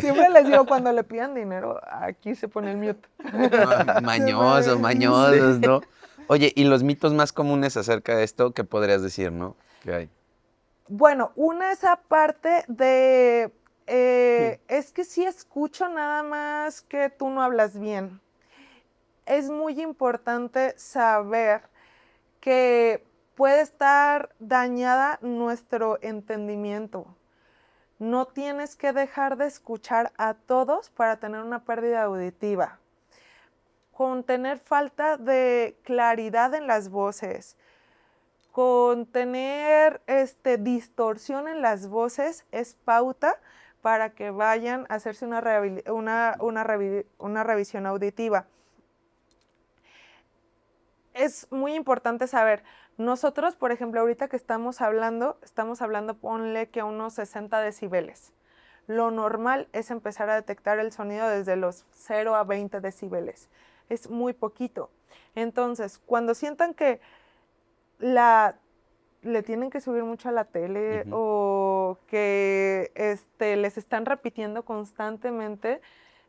Siempre les digo, cuando le pidan dinero, aquí se pone el mute. Mañosos, mañosos, ¿no? Oye, y los mitos más comunes acerca de esto, ¿qué podrías decir, no? ¿Qué hay? Bueno, una es aparte de, es que sí escucho nada más que tú no hablas bien. Es muy importante saber que puede estar dañada nuestro entendimiento. No tienes que dejar de escuchar a todos para tener una pérdida auditiva. Con tener falta de claridad en las voces, con tener distorsión en las voces, es pauta para que vayan a hacerse una revisión auditiva. Es muy importante saber, nosotros, por ejemplo, ahorita que estamos hablando, ponle que a unos 60 decibeles. Lo normal es empezar a detectar el sonido desde los 0 a 20 decibeles. Es muy poquito. Entonces, cuando sientan que le tienen que subir mucho a la tele o que les están repitiendo constantemente,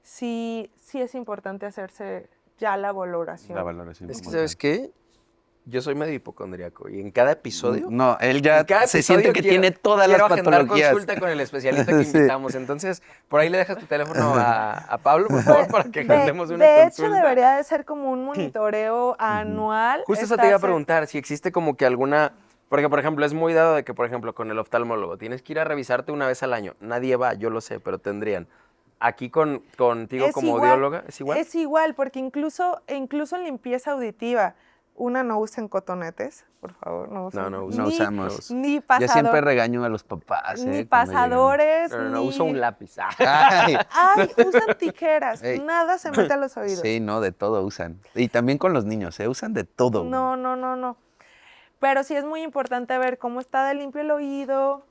sí es importante hacerse ya la valoración. La valoración. Es que, como ¿sabes tal. qué? Yo soy medio hipocondriaco y en cada episodio... No, él ya en cada se siente episodio que quiero- tiene todas las quiero agendar patologías. consulta con el especialista que Sí. invitamos. Entonces, por ahí le dejas tu teléfono a Pablo, por favor, para que agendemos una de hecho, consulta. debería de ser como un monitoreo anual. Justo eso te iba a estarse- preguntar, si existe como que alguna... Porque, por ejemplo, es muy dado de que, por ejemplo, con el oftalmólogo, tienes que ir a revisarte una vez al año. Nadie va, yo lo sé, pero tendrían. Aquí contigo Es como igual, audióloga, ¿es igual? Es igual, porque incluso en limpieza auditiva, no usen cotonetes, por favor, no usen. No No usamos. Ni Yo siempre pasador, regaño a los papás. ni cuando llegan. pasadores, No, uso un lápiz. Ay, Ay, usan tijeras, Ey. nada se mete a los oídos. sí, no, de todo usan. Y también con los niños, usan de todo. No. Pero sí es muy importante ver cómo está de limpio el oído,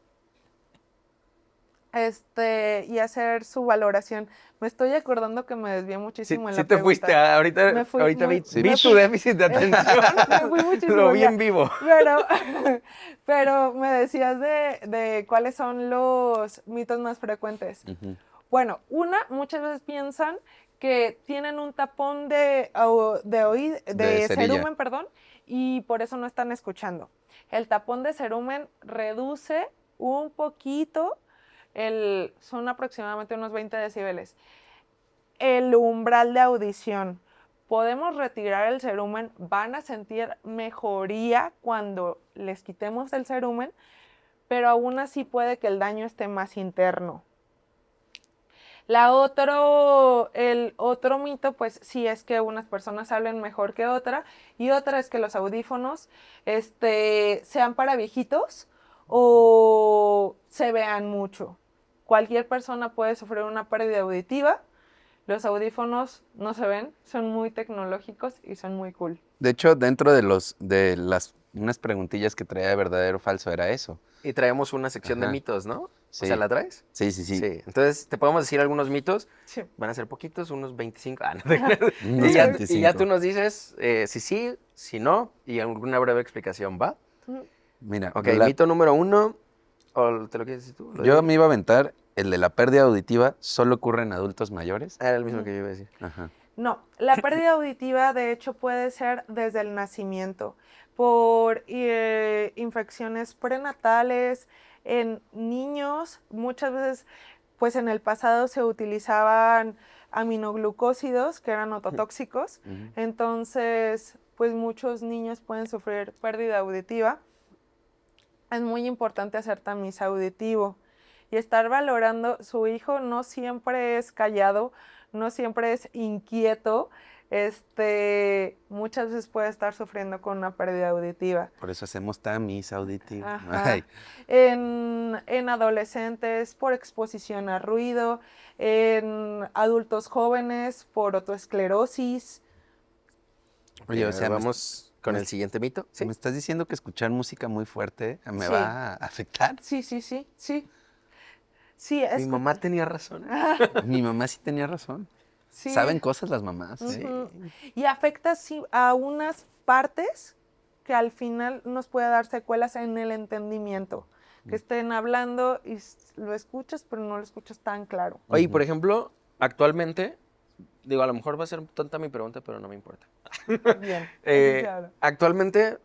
y hacer su valoración. Me estoy acordando que me desvié Sí, muchísimo en sí la te pregunta. fuiste, ahorita, Me fui ahorita muy- vi me tu fui- déficit de atención. Me fui muchísimo Lo vi ya. en vivo. Pero me decías de cuáles son los mitos más frecuentes. Ujú. Bueno, muchas veces piensan que tienen un tapón de De cerilla. cerumen, perdón, y por eso no están escuchando. El tapón de cerumen reduce un poquito, son aproximadamente unos 20 decibeles, el umbral de audición. Podemos retirar el cerumen, van a sentir mejoría cuando les quitemos el cerumen, pero aún así puede que el daño esté más interno. El otro mito, pues sí es que unas personas hablen mejor que otra, y otra es que los audífonos sean para viejitos o se vean mucho. Cualquier persona puede sufrir una pérdida auditiva. Los audífonos no se ven, son muy tecnológicos y son muy cool. De hecho, dentro de unas preguntillas que traía de verdadero o falso era eso. Y traemos una sección de Ajá. mitos, ¿no? Sí. O sea, ¿la traes? Sí. Sí. Entonces, te podemos decir algunos mitos. Sí. Van a ser poquitos, unos 25. No te creas. Unos y, ya, 25. tú nos dices si sí, si no, y alguna breve explicación, ¿va? Mira, Ok, mito número 1. ¿O te lo quieres decir tú? yo me iba a aventar el de la pérdida auditiva, solo ocurre en adultos mayores. Era el mismo que yo iba a decir. Ajá. No, la pérdida auditiva de hecho puede ser desde el nacimiento, por infecciones prenatales, en niños. Muchas veces, pues en el pasado se utilizaban aminoglucósidos que eran ototóxicos. Ujú. Entonces, pues muchos niños pueden sufrir pérdida auditiva. Es muy importante hacer tamiz auditivo y estar valorando. Su hijo no siempre es callado, no siempre es inquieto. Muchas veces puede estar sufriendo con una pérdida auditiva. Por eso hacemos tamiz auditivo. Ajá. Ay, En adolescentes por exposición a ruido, en adultos jóvenes por otoesclerosis. oye, o sea, vamos con me- el siguiente mito. ¿Sí? ¿me estás diciendo que escuchar música muy fuerte me Sí. va a afectar? Sí. Sí, Mi mamá tenía razón. Mi mamá sí tenía razón. sí. Saben cosas las mamás. Ujú. Y afecta sí, a unas partes que al final nos puede dar secuelas en el entendimiento. Que estén hablando y lo escuchas, pero no lo escuchas tan claro. Oye, por ejemplo, actualmente, digo, a lo mejor va a ser tonta mi pregunta, pero no me importa. Bien. así Eh, se habla. actualmente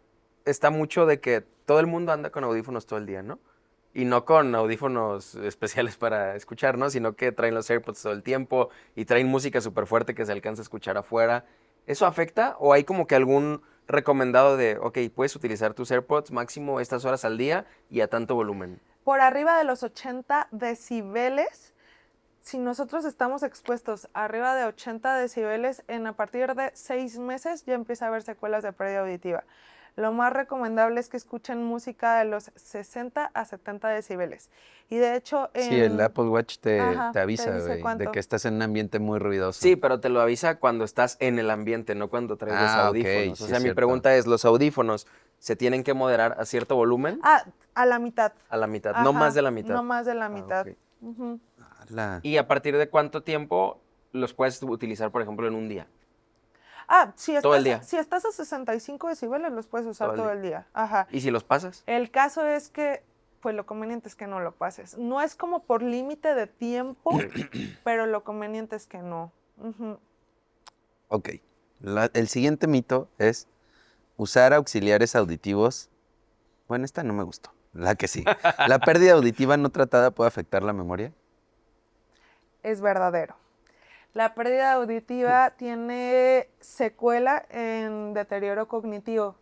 está mucho de que todo el mundo anda con audífonos todo el día, ¿no? Y no con audífonos especiales para escuchar, ¿no? Sino que traen los AirPods todo el tiempo y traen música súper fuerte que se alcanza a escuchar afuera. ¿Eso afecta? ¿O hay como que algún recomendado de, ok, puedes utilizar tus AirPods máximo estas horas al día y a tanto volumen? Por arriba de los 80 decibeles, si nosotros estamos expuestos arriba de 80 decibeles, a partir de 6 meses ya empieza a haber secuelas de pérdida auditiva. Lo más recomendable es que escuchen música de los 60 a 70 decibeles. Y de hecho, Sí, el Apple Watch te Ajá, te avisa, dice güey, de cuánto. que estás en un ambiente muy ruidoso. Sí, pero te lo avisa cuando estás en el ambiente, no cuando traes los Ah, ok, audífonos. sí O es sea, mi cierto. pregunta es, ¿los audífonos se tienen que moderar a cierto volumen? a la mitad. A la mitad, no Ajá, más de la mitad. No más de la Ah, mitad. ok. Ujú. Ala. ¿Y a partir de cuánto tiempo los puedes utilizar, por ejemplo, en un día? Todo el día. Si estás a 65 decibeles, los puedes usar todo el día. Ajá. ¿Y si los pasas? El caso es que, pues lo conveniente es que no lo pases. No es como por límite de tiempo, pero lo conveniente es que no. Ujú. Ok. El siguiente mito es usar auxiliares auditivos. Bueno, esta no me gustó. La que sí. ¿La pérdida auditiva no tratada puede afectar la memoria? Es verdadero. La pérdida auditiva tiene secuela en deterioro cognitivo.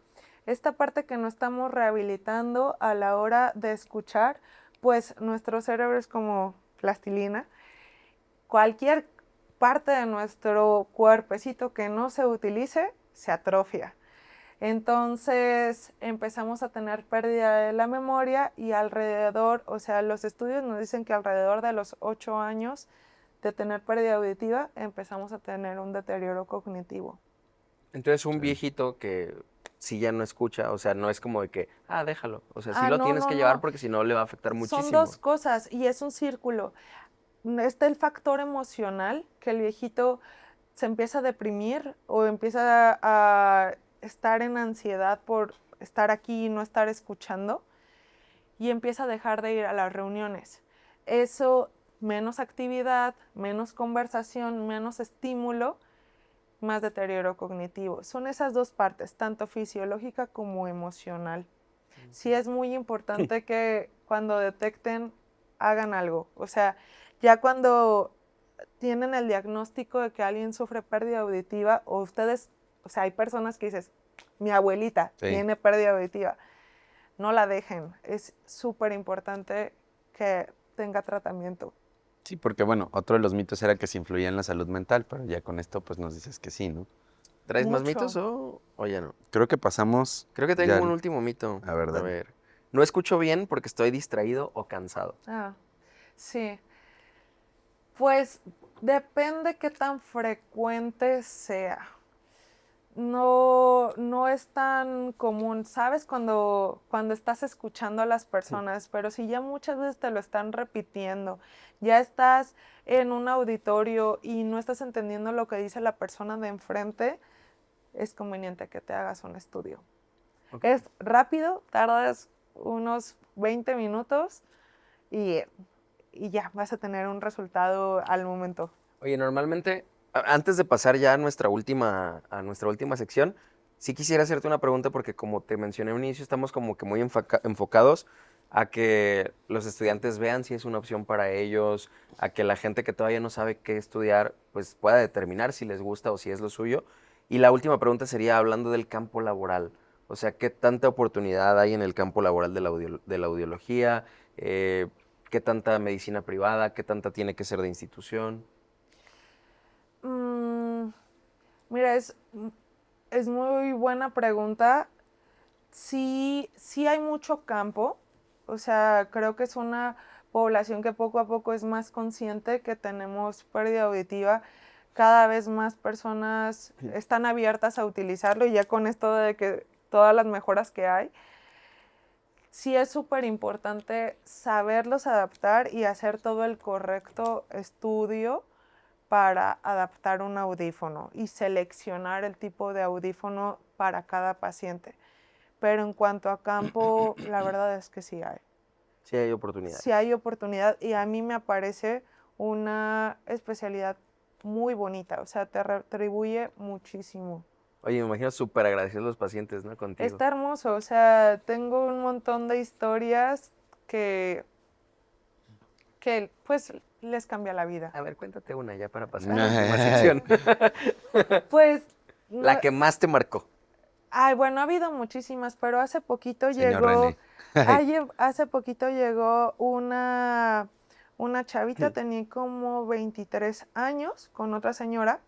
Esta parte que no estamos rehabilitando a la hora de escuchar, pues nuestro cerebro es como plastilina. Cualquier parte de nuestro cuerpecito que no se utilice, se atrofia. Entonces empezamos a tener pérdida de la memoria y alrededor, o sea, los estudios nos dicen que alrededor de los 8 años de tener pérdida auditiva, empezamos a tener un deterioro cognitivo. Entonces, un viejito que si ya no escucha, o sea, no es como de que, déjalo. O sea, sí lo No, tienes no, que llevar no. porque si no le va a afectar muchísimo. Son dos cosas y es un círculo. Está el factor emocional, que el viejito se empieza a deprimir o empieza a estar en ansiedad por estar aquí y no estar escuchando y empieza a dejar de ir a las reuniones. Eso, menos actividad, menos conversación, menos estímulo, más deterioro cognitivo. Son esas dos partes, tanto fisiológica como emocional. Sí es muy importante que cuando detecten hagan algo. O sea, ya cuando tienen el diagnóstico de que alguien sufre pérdida auditiva o ustedes, o sea, hay personas que dices, mi abuelita tiene pérdida auditiva. No la dejen. Es súper importante que tenga tratamiento. Sí, porque bueno, otro de los mitos era que se influía en la salud mental, pero ya con esto pues nos dices que sí, ¿no? ¿Traes más Mucho. mitos o ya no? Creo que pasamos... Creo que tengo ya- un último mito. A ver, A dale. ver. No escucho bien porque estoy distraído o cansado. Sí. Pues depende qué tan frecuente sea. No es tan común, ¿sabes? Cuando estás escuchando a las personas, pero si ya muchas veces te lo están repitiendo, ya estás en un auditorio y no estás entendiendo lo que dice la persona de enfrente, es conveniente que te hagas un estudio. Ok. Es rápido, tardas unos 20 minutos y ya vas a tener un resultado al momento. Oye, normalmente, antes de pasar ya a nuestra última sección, sí quisiera hacerte una pregunta porque como te mencioné al inicio, estamos como que muy enfocados a que los estudiantes vean si es una opción para ellos, a que la gente que todavía no sabe qué estudiar, pues pueda determinar si les gusta o si es lo suyo. Y la última pregunta sería hablando del campo laboral. O sea, ¿qué tanta oportunidad hay en el campo laboral de de la audiología? ¿Qué tanta medicina privada? ¿Qué tanta tiene que ser de institución? Mm, Mira, es muy buena pregunta. Sí, sí hay mucho campo. O sea, creo que es una población que poco a poco es más consciente que tenemos pérdida auditiva. Cada vez más personas están abiertas a utilizarlo y ya con esto de que todas las mejoras que hay, sí es súper importante saberlos adaptar y hacer todo el correcto estudio para adaptar un audífono y seleccionar el tipo de audífono para cada paciente. Pero en cuanto a campo, la verdad es que sí hay. Sí hay oportunidades. Sí hay oportunidad y a mí me parece una especialidad muy bonita, o sea, te retribuye muchísimo. Oye, me imagino súper agradecidos los pacientes, ¿no? Contigo. Está hermoso, o sea, tengo un montón de historias que pues les cambia la vida. A ver, cuéntate una ya para pasar a la última sección. Pues, no, La que más te marcó. ay, bueno, ha habido muchísimas, pero hace poquito Señor llegó, René. hace poquito llegó una chavita, tenía como 23 años con otra señora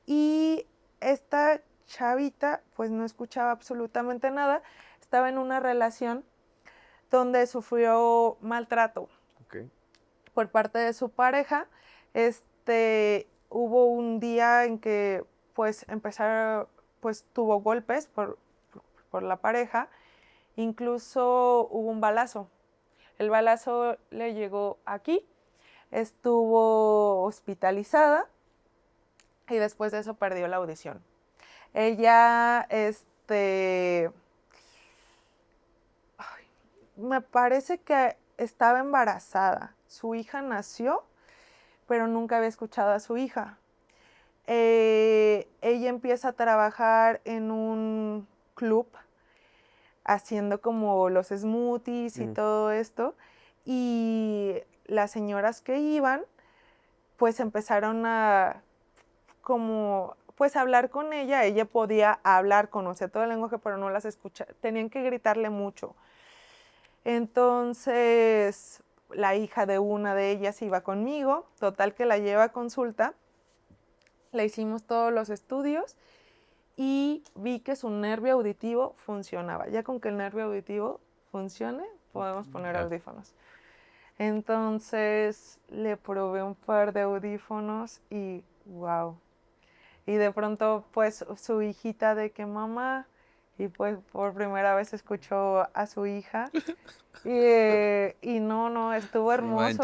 y esta chavita pues no escuchaba absolutamente nada, estaba en una relación donde sufrió maltrato Okay. por parte de su pareja. Hubo un día en que pues pues tuvo golpes por la pareja, incluso hubo un balazo. El balazo le llegó aquí, estuvo hospitalizada y después de eso perdió la audición. Ella, me parece que estaba embarazada. Su hija nació, pero nunca había escuchado a su hija. Ella empieza a trabajar en un club haciendo como los smoothies y todo esto. Y las señoras que iban, pues empezaron a como pues hablar con ella. Ella podía hablar, conocía todo el lenguaje, pero no las escuchaba. Tenían que gritarle mucho. Entonces, la hija de una de ellas iba conmigo, total que la lleva a consulta, le hicimos todos los estudios y vi que su nervio auditivo funcionaba. Ya con que el nervio auditivo funcione, podemos poner audífonos. Entonces, le probé un par de audífonos y wow. Y de pronto, pues, su hijita de que mamá, y pues por primera vez escuchó a su hija. Y no, estuvo hermoso.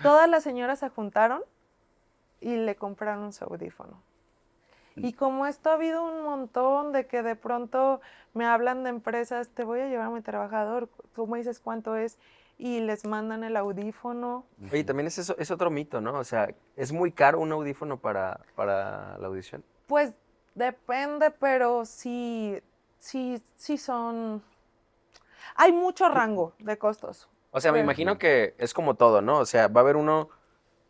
Todas las señoras se juntaron y le compraron su audífono. Y como esto ha habido un montón de que de pronto me hablan de empresas, te voy a llevar a mi trabajador, tú me dices cuánto es, y les mandan el audífono. Oye, también es otro mito, ¿no? O sea, ¿es muy caro un audífono para la audición? Pues depende, pero sí son... Hay mucho rango de costos. O sea, me Pero- imagino que es como todo, ¿no? O sea, va a haber uno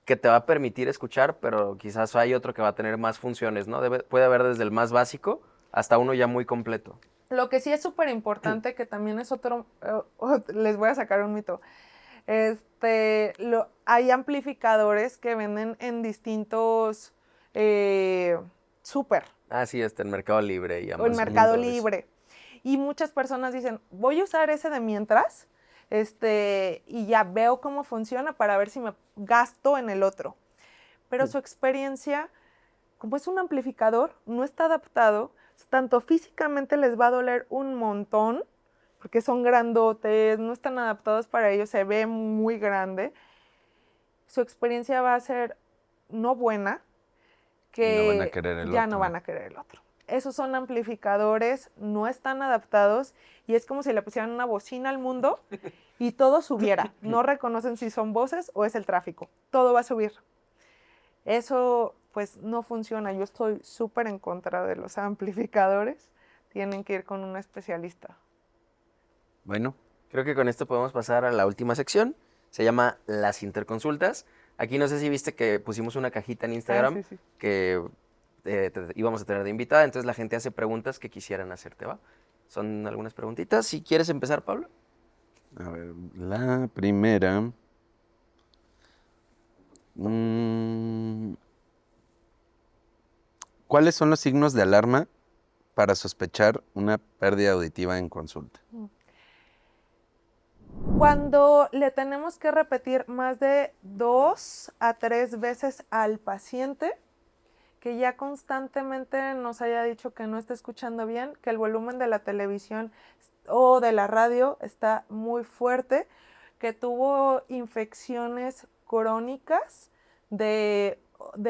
que te va a permitir escuchar, pero quizás hay otro que va a tener más funciones, ¿no? Puede haber desde el más básico hasta uno ya muy completo. Lo que sí es súper importante, que también es otro, les voy a sacar un mito. Hay amplificadores que venden en distintos súper Ah, sí, está en Mercado Libre y o en Amazon. Mercado todo eso. Libre. Y muchas personas dicen, voy a usar ese de mientras, y ya veo cómo funciona para ver si me gasto en el otro. Pero su experiencia, como es un amplificador, no está adaptado, tanto físicamente les va a doler un montón, porque son grandotes, no están adaptados para ellos, se ve muy grande. Su experiencia va a ser no buena, que No van a querer el ya otro. no van a querer el otro. Esos son amplificadores, no están adaptados y es como si le pusieran una bocina al mundo y todo subiera. No reconocen si son voces o es el tráfico. Todo va a subir. Eso pues no funciona. Yo estoy súper en contra de los amplificadores. Tienen que ir con un especialista. Bueno, Creo que con esto podemos pasar a la última sección. Se llama Las Interconsultas. Aquí no sé si viste que pusimos una cajita en Instagram sí, sí. que te íbamos a tener de invitada. Entonces la gente hace preguntas que quisieran hacerte, ¿va? Son algunas preguntitas. Si quieres empezar, Pablo. A ver, la primera. ¿Cuáles son los signos de alarma para sospechar una pérdida auditiva en consulta? Cuando le tenemos que repetir más de 2 a 3 veces al paciente, que ya constantemente nos haya dicho que no está escuchando bien, que el volumen de la televisión o de la radio está muy fuerte, que tuvo infecciones crónicas de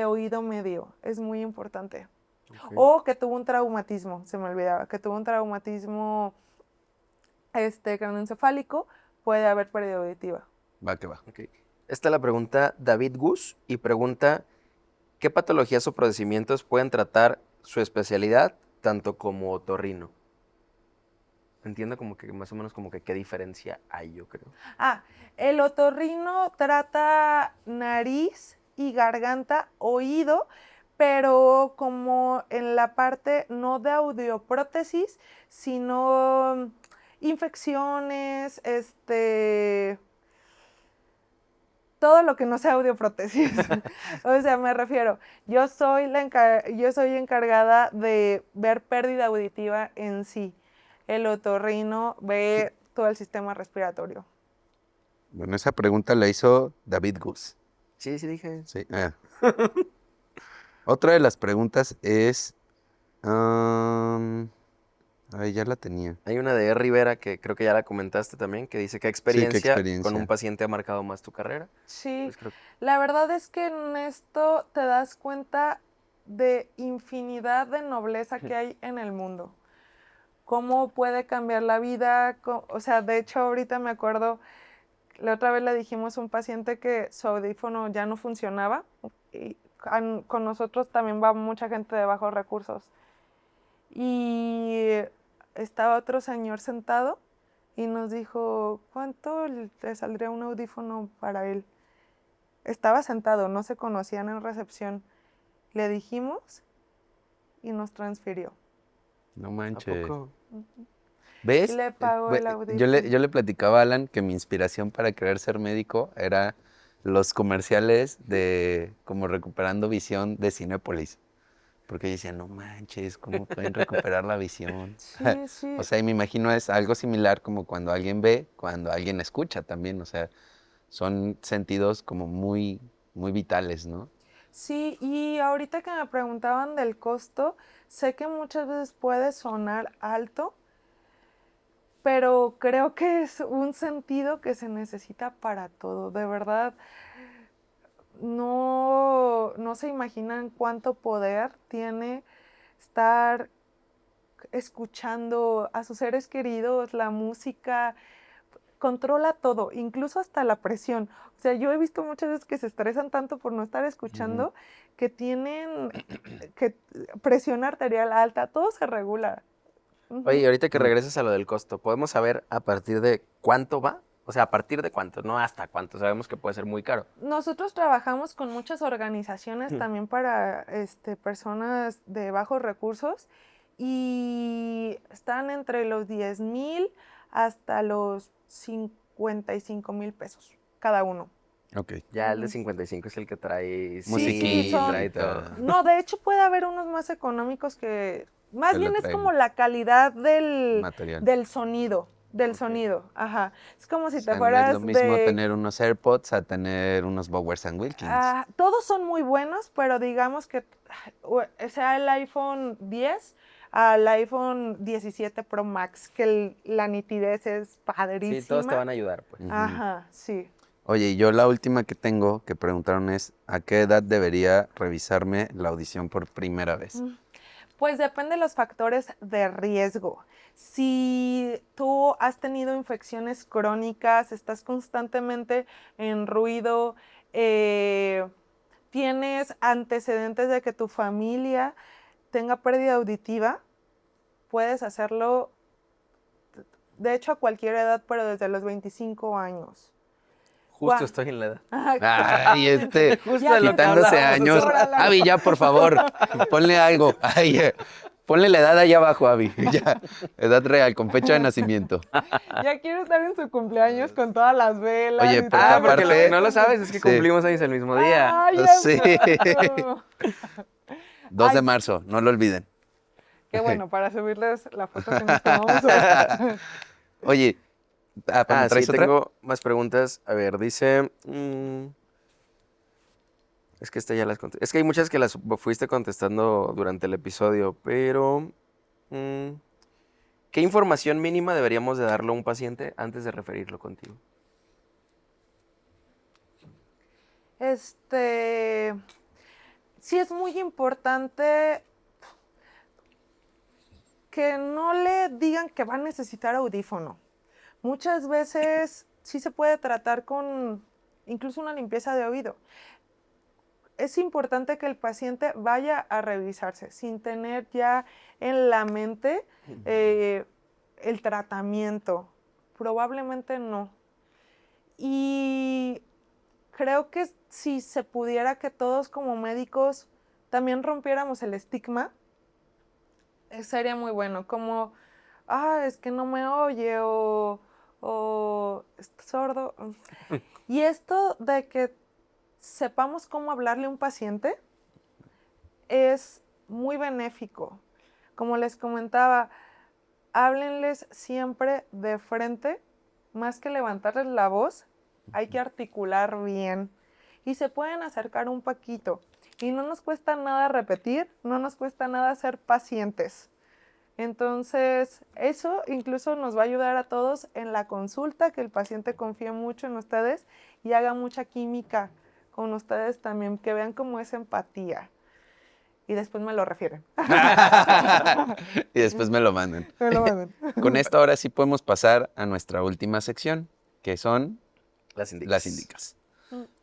oído medio. Es muy importante. Ok. O que tuvo un traumatismo, se me olvidaba, que tuvo un traumatismo craneoencefálico, puede haber pérdida auditiva. Va que va. Ok. Esta la pregunta David Gus y pregunta, ¿qué patologías o procedimientos pueden tratar su especialidad, tanto como otorrino? Entiendo como que más o menos como que qué diferencia hay, yo creo. Ah, el otorrino trata nariz y garganta, oído, pero como en la parte no de audioprótesis, sino infecciones, todo lo que no sea audioprótesis. O sea, me refiero, yo soy encargada de ver pérdida auditiva en sí. El otorrino ve todo el sistema respiratorio. Bueno, esa pregunta la hizo David Gus. Sí, sí dije. Sí. Otra de las preguntas es... ay, ya la tenía. Hay una de E. Rivera que creo que ya la comentaste también, que dice qué Sí, ¿qué experiencia con experiencia? un paciente ha marcado más tu carrera. Sí, Pues creo la verdad es que en esto te das cuenta de infinidad de nobleza que hay en el mundo. Cómo puede cambiar la vida. O sea, de hecho, ahorita me acuerdo, la otra vez le dijimos a un paciente que su audífono ya no funcionaba. Y con nosotros también va mucha gente de bajos recursos. Y estaba otro señor sentado y nos dijo, ¿cuánto le saldría un audífono para él? Estaba sentado, no se conocían en recepción. Le dijimos y nos transfirió. No ¿A manches. poco? ¿Ves? Y le pagó el Yo le audífono. platicaba a Alan que mi inspiración para querer ser médico era los comerciales de como recuperando visión de Cinépolis. Porque yo decía, no manches, ¿cómo pueden recuperar la visión? Sí, O sí. sea, y me imagino es algo similar como cuando alguien ve, cuando alguien escucha también. O sea, son sentidos como muy, muy vitales, ¿no? Sí, y ahorita que me preguntaban del costo, sé que muchas veces puede sonar alto, pero creo que es un sentido que se necesita para todo. De verdad, no se imaginan cuánto poder tiene estar escuchando a sus seres queridos, la música, controla todo, incluso hasta la presión. O sea, yo he visto muchas veces que se estresan tanto por no estar escuchando que tienen que presión arterial alta, todo se regula. Oye, y Ujú. ahorita que Mm. regreses a lo del costo, ¿podemos saber a partir de cuánto va? O sea, a partir de cuánto, no hasta cuánto. Sabemos que puede ser muy caro. Nosotros trabajamos con muchas organizaciones también para personas de bajos recursos y están entre los 10,000 hasta los 55,000 pesos cada uno. Ok. Ya el de Ujú. 55 es el que trae Sí, CD, son. trae todo. Musiquita. No, de hecho puede haber unos más económicos que. Más Que lo bien es traen. como la calidad del, Material. del sonido. Del Ok. sonido, ajá. Es como si O te sea, no es lo fueras mismo de. tener unos AirPods a tener unos Bowers and Wilkins. Todos son muy buenos, pero digamos que sea el iPhone 10 al iPhone 17 Pro Max, que la nitidez es Sí, todos te padrísima. van a ayudar, pues. Ujú. Ajá, sí. Oye, y yo la última que tengo que preguntaron es, ¿a qué edad debería revisarme la audición por primera vez? Pues depende de los factores de riesgo. Si tú has tenido infecciones crónicas, estás constantemente en ruido, tienes antecedentes de que tu familia tenga pérdida auditiva, puedes hacerlo de hecho a cualquier edad, pero desde los 25 años. Justo estoy en la edad. Ay, Justo de lo que quitándose hablábamos años. hace rato. Avi, ya, por favor, ponle algo. Ay, ponle la edad allá abajo, Avi. Ya, edad real, con fecha de nacimiento. Ya quiero estar en su cumpleaños con todas las velas. Oye, y pero todo. Ah, porque aparte- lo que no lo sabes es que Sí. cumplimos años el mismo día. Ay, Sí. eso. 2 de Ay. marzo, no lo olviden. Qué bueno, para subirles la foto que nos tomamos hoy. Oye, Ah, ¿traes sí, otra? tengo más preguntas. A ver, dice... es que esta ya las conté. Es que hay muchas que las fuiste contestando durante el episodio, pero... ¿qué información mínima deberíamos de darle a un paciente antes de referirlo contigo? Sí es muy importante que no le digan que va a necesitar audífono. Muchas veces sí se puede tratar con incluso una limpieza de oído. Es importante que el paciente vaya a revisarse sin tener ya en la mente el tratamiento. Probablemente no. Y creo que si se pudiera que todos como médicos también rompiéramos el estigma, sería muy bueno. Como, es que no me oye o está sordo. Y esto de que sepamos cómo hablarle a un paciente es muy benéfico. Como les comentaba, háblenles siempre de frente, más que levantarles la voz, hay que articular bien. Y se pueden acercar un poquito. Y no nos cuesta nada repetir, no nos cuesta nada ser pacientes. Entonces, eso incluso nos va a ayudar a todos en la consulta, que el paciente confíe mucho en ustedes y haga mucha química con ustedes también, que vean como esa empatía. Y después me lo refieren. Y después me lo mandan. Me lo mandan. Con esto ahora sí podemos pasar a nuestra última sección, que son Las indicas. las indicas.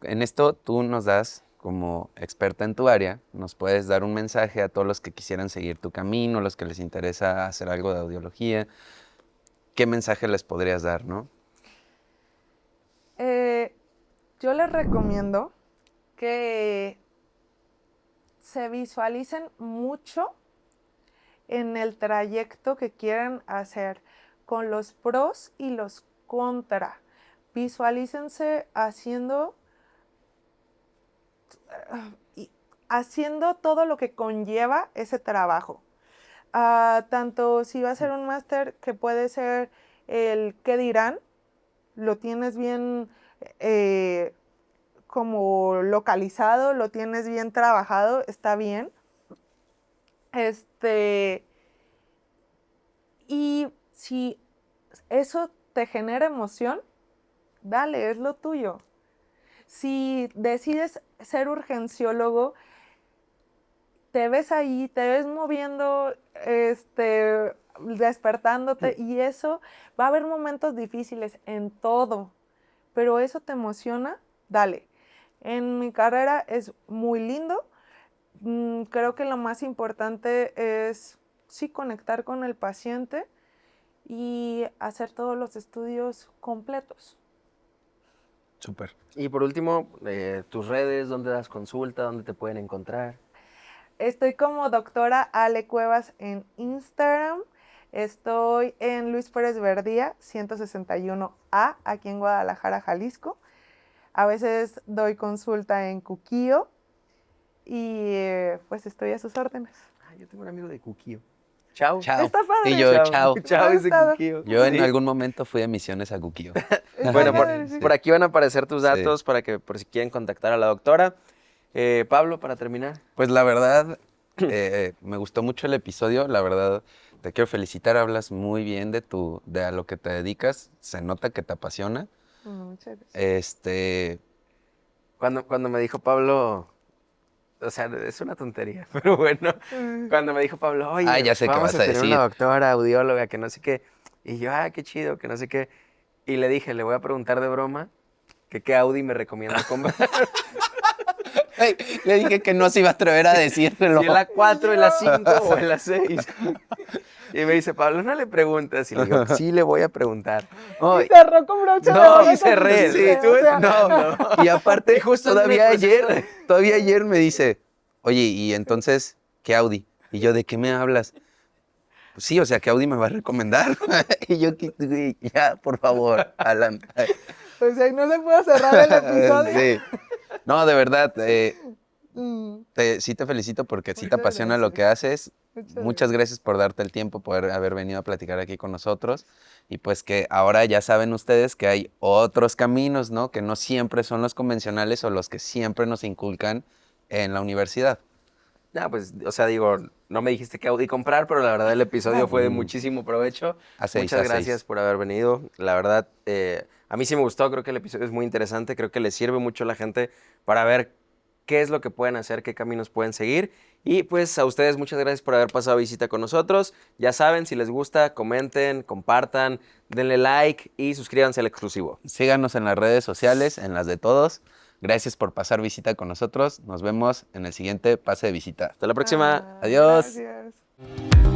En esto tú nos das, como experta en tu área, nos puedes dar un mensaje a todos los que quisieran seguir tu camino, los que les interesa hacer algo de audiología. ¿Qué mensaje les podrías dar, no? Yo les recomiendo que se visualicen mucho en el trayecto que quieren hacer, con los pros y los contra. Visualícense haciendo todo lo que conlleva ese trabajo. Tanto si va a ser un máster, que puede ser el qué dirán, lo tienes bien como localizado, lo tienes bien trabajado, está bien. Y si eso te genera emoción, dale, es lo tuyo. Si decides ser urgenciólogo, te ves ahí, te ves moviendo, despertándote, y eso, va a haber momentos difíciles en todo, pero eso te emociona, dale. En mi carrera es muy lindo. Creo que lo más importante es sí conectar con el paciente y hacer todos los estudios completos. Súper. Y por último, tus redes, dónde das consulta, dónde te pueden encontrar. Estoy como doctora Ale Cuevas en Instagram. Estoy en Luis Pérez Verdía, 161A, aquí en Guadalajara, Jalisco. A veces doy consulta en Cuquío y pues estoy a sus órdenes. Yo tengo un amigo de Cuquío. Chao. Chao. Está padre. Y yo, chao. Chao, ese Estado. Cuquío. Yo en Sí. algún momento fui a misiones a Cuquío. Está Bueno, padre, sí. por aquí van a aparecer tus Sí. datos para que por si quieren contactar a la doctora. Pablo, para terminar. Pues la verdad, me gustó mucho el episodio. La verdad, te quiero felicitar. Hablas muy bien de a lo que te dedicas. Se nota que te apasiona. Muchas gracias. Cuando me dijo Pablo, o sea, es una tontería, pero bueno, cuando me dijo Pablo, oye, Ya sé qué vamos vas a a tener decir. una doctora audióloga que no sé qué, y yo, qué chido, que no sé qué, y le dije, le voy a preguntar de broma que qué Audi me recomienda comprar. Ay, le dije que no se iba a atrever a decirlo. Si en la 4, en la 5 o en la 6. Y me dice, Pablo, no le preguntas. Y le digo, sí le voy a preguntar. No, Y cerró con broche de No, oro y cerré, con- sí, o tú- sea, no. Y aparte, justo todavía en el proceso ayer me dice, oye, y entonces, ¿qué Audi? Y yo, ¿de qué me hablas? Pues sí, o sea, ¿qué Audi me va a recomendar? Y yo, güey, ya, por favor, Alan. O sea, y no se puede cerrar el episodio. Sí. No, de verdad, Mm, sí te felicito porque sí te Muchas apasiona lo gracias. que haces. muchas Muchas gracias por darte el tiempo, por haber venido a platicar aquí con nosotros. Y pues que ahora ya saben ustedes que hay otros caminos, ¿no? Que no siempre son los convencionales o los que siempre nos inculcan en la universidad. No, pues, o sea, digo, no me dijiste qué Audi comprar, pero la verdad el episodio fue de muchísimo provecho. A6, Muchas A6. gracias por haber venido. La verdad, a mí sí me gustó, creo que el episodio es muy interesante, creo que le sirve mucho a la gente para ver qué es lo que pueden hacer, qué caminos pueden seguir. Y pues a ustedes muchas gracias por haber pasado visita con nosotros. Ya saben, si les gusta, comenten, compartan, denle like y suscríbanse al exclusivo. Síganos en las redes sociales, en las de todos. Gracias por pasar visita con nosotros. Nos vemos en el siguiente pase de visita. Hasta la próxima. Adiós. Gracias.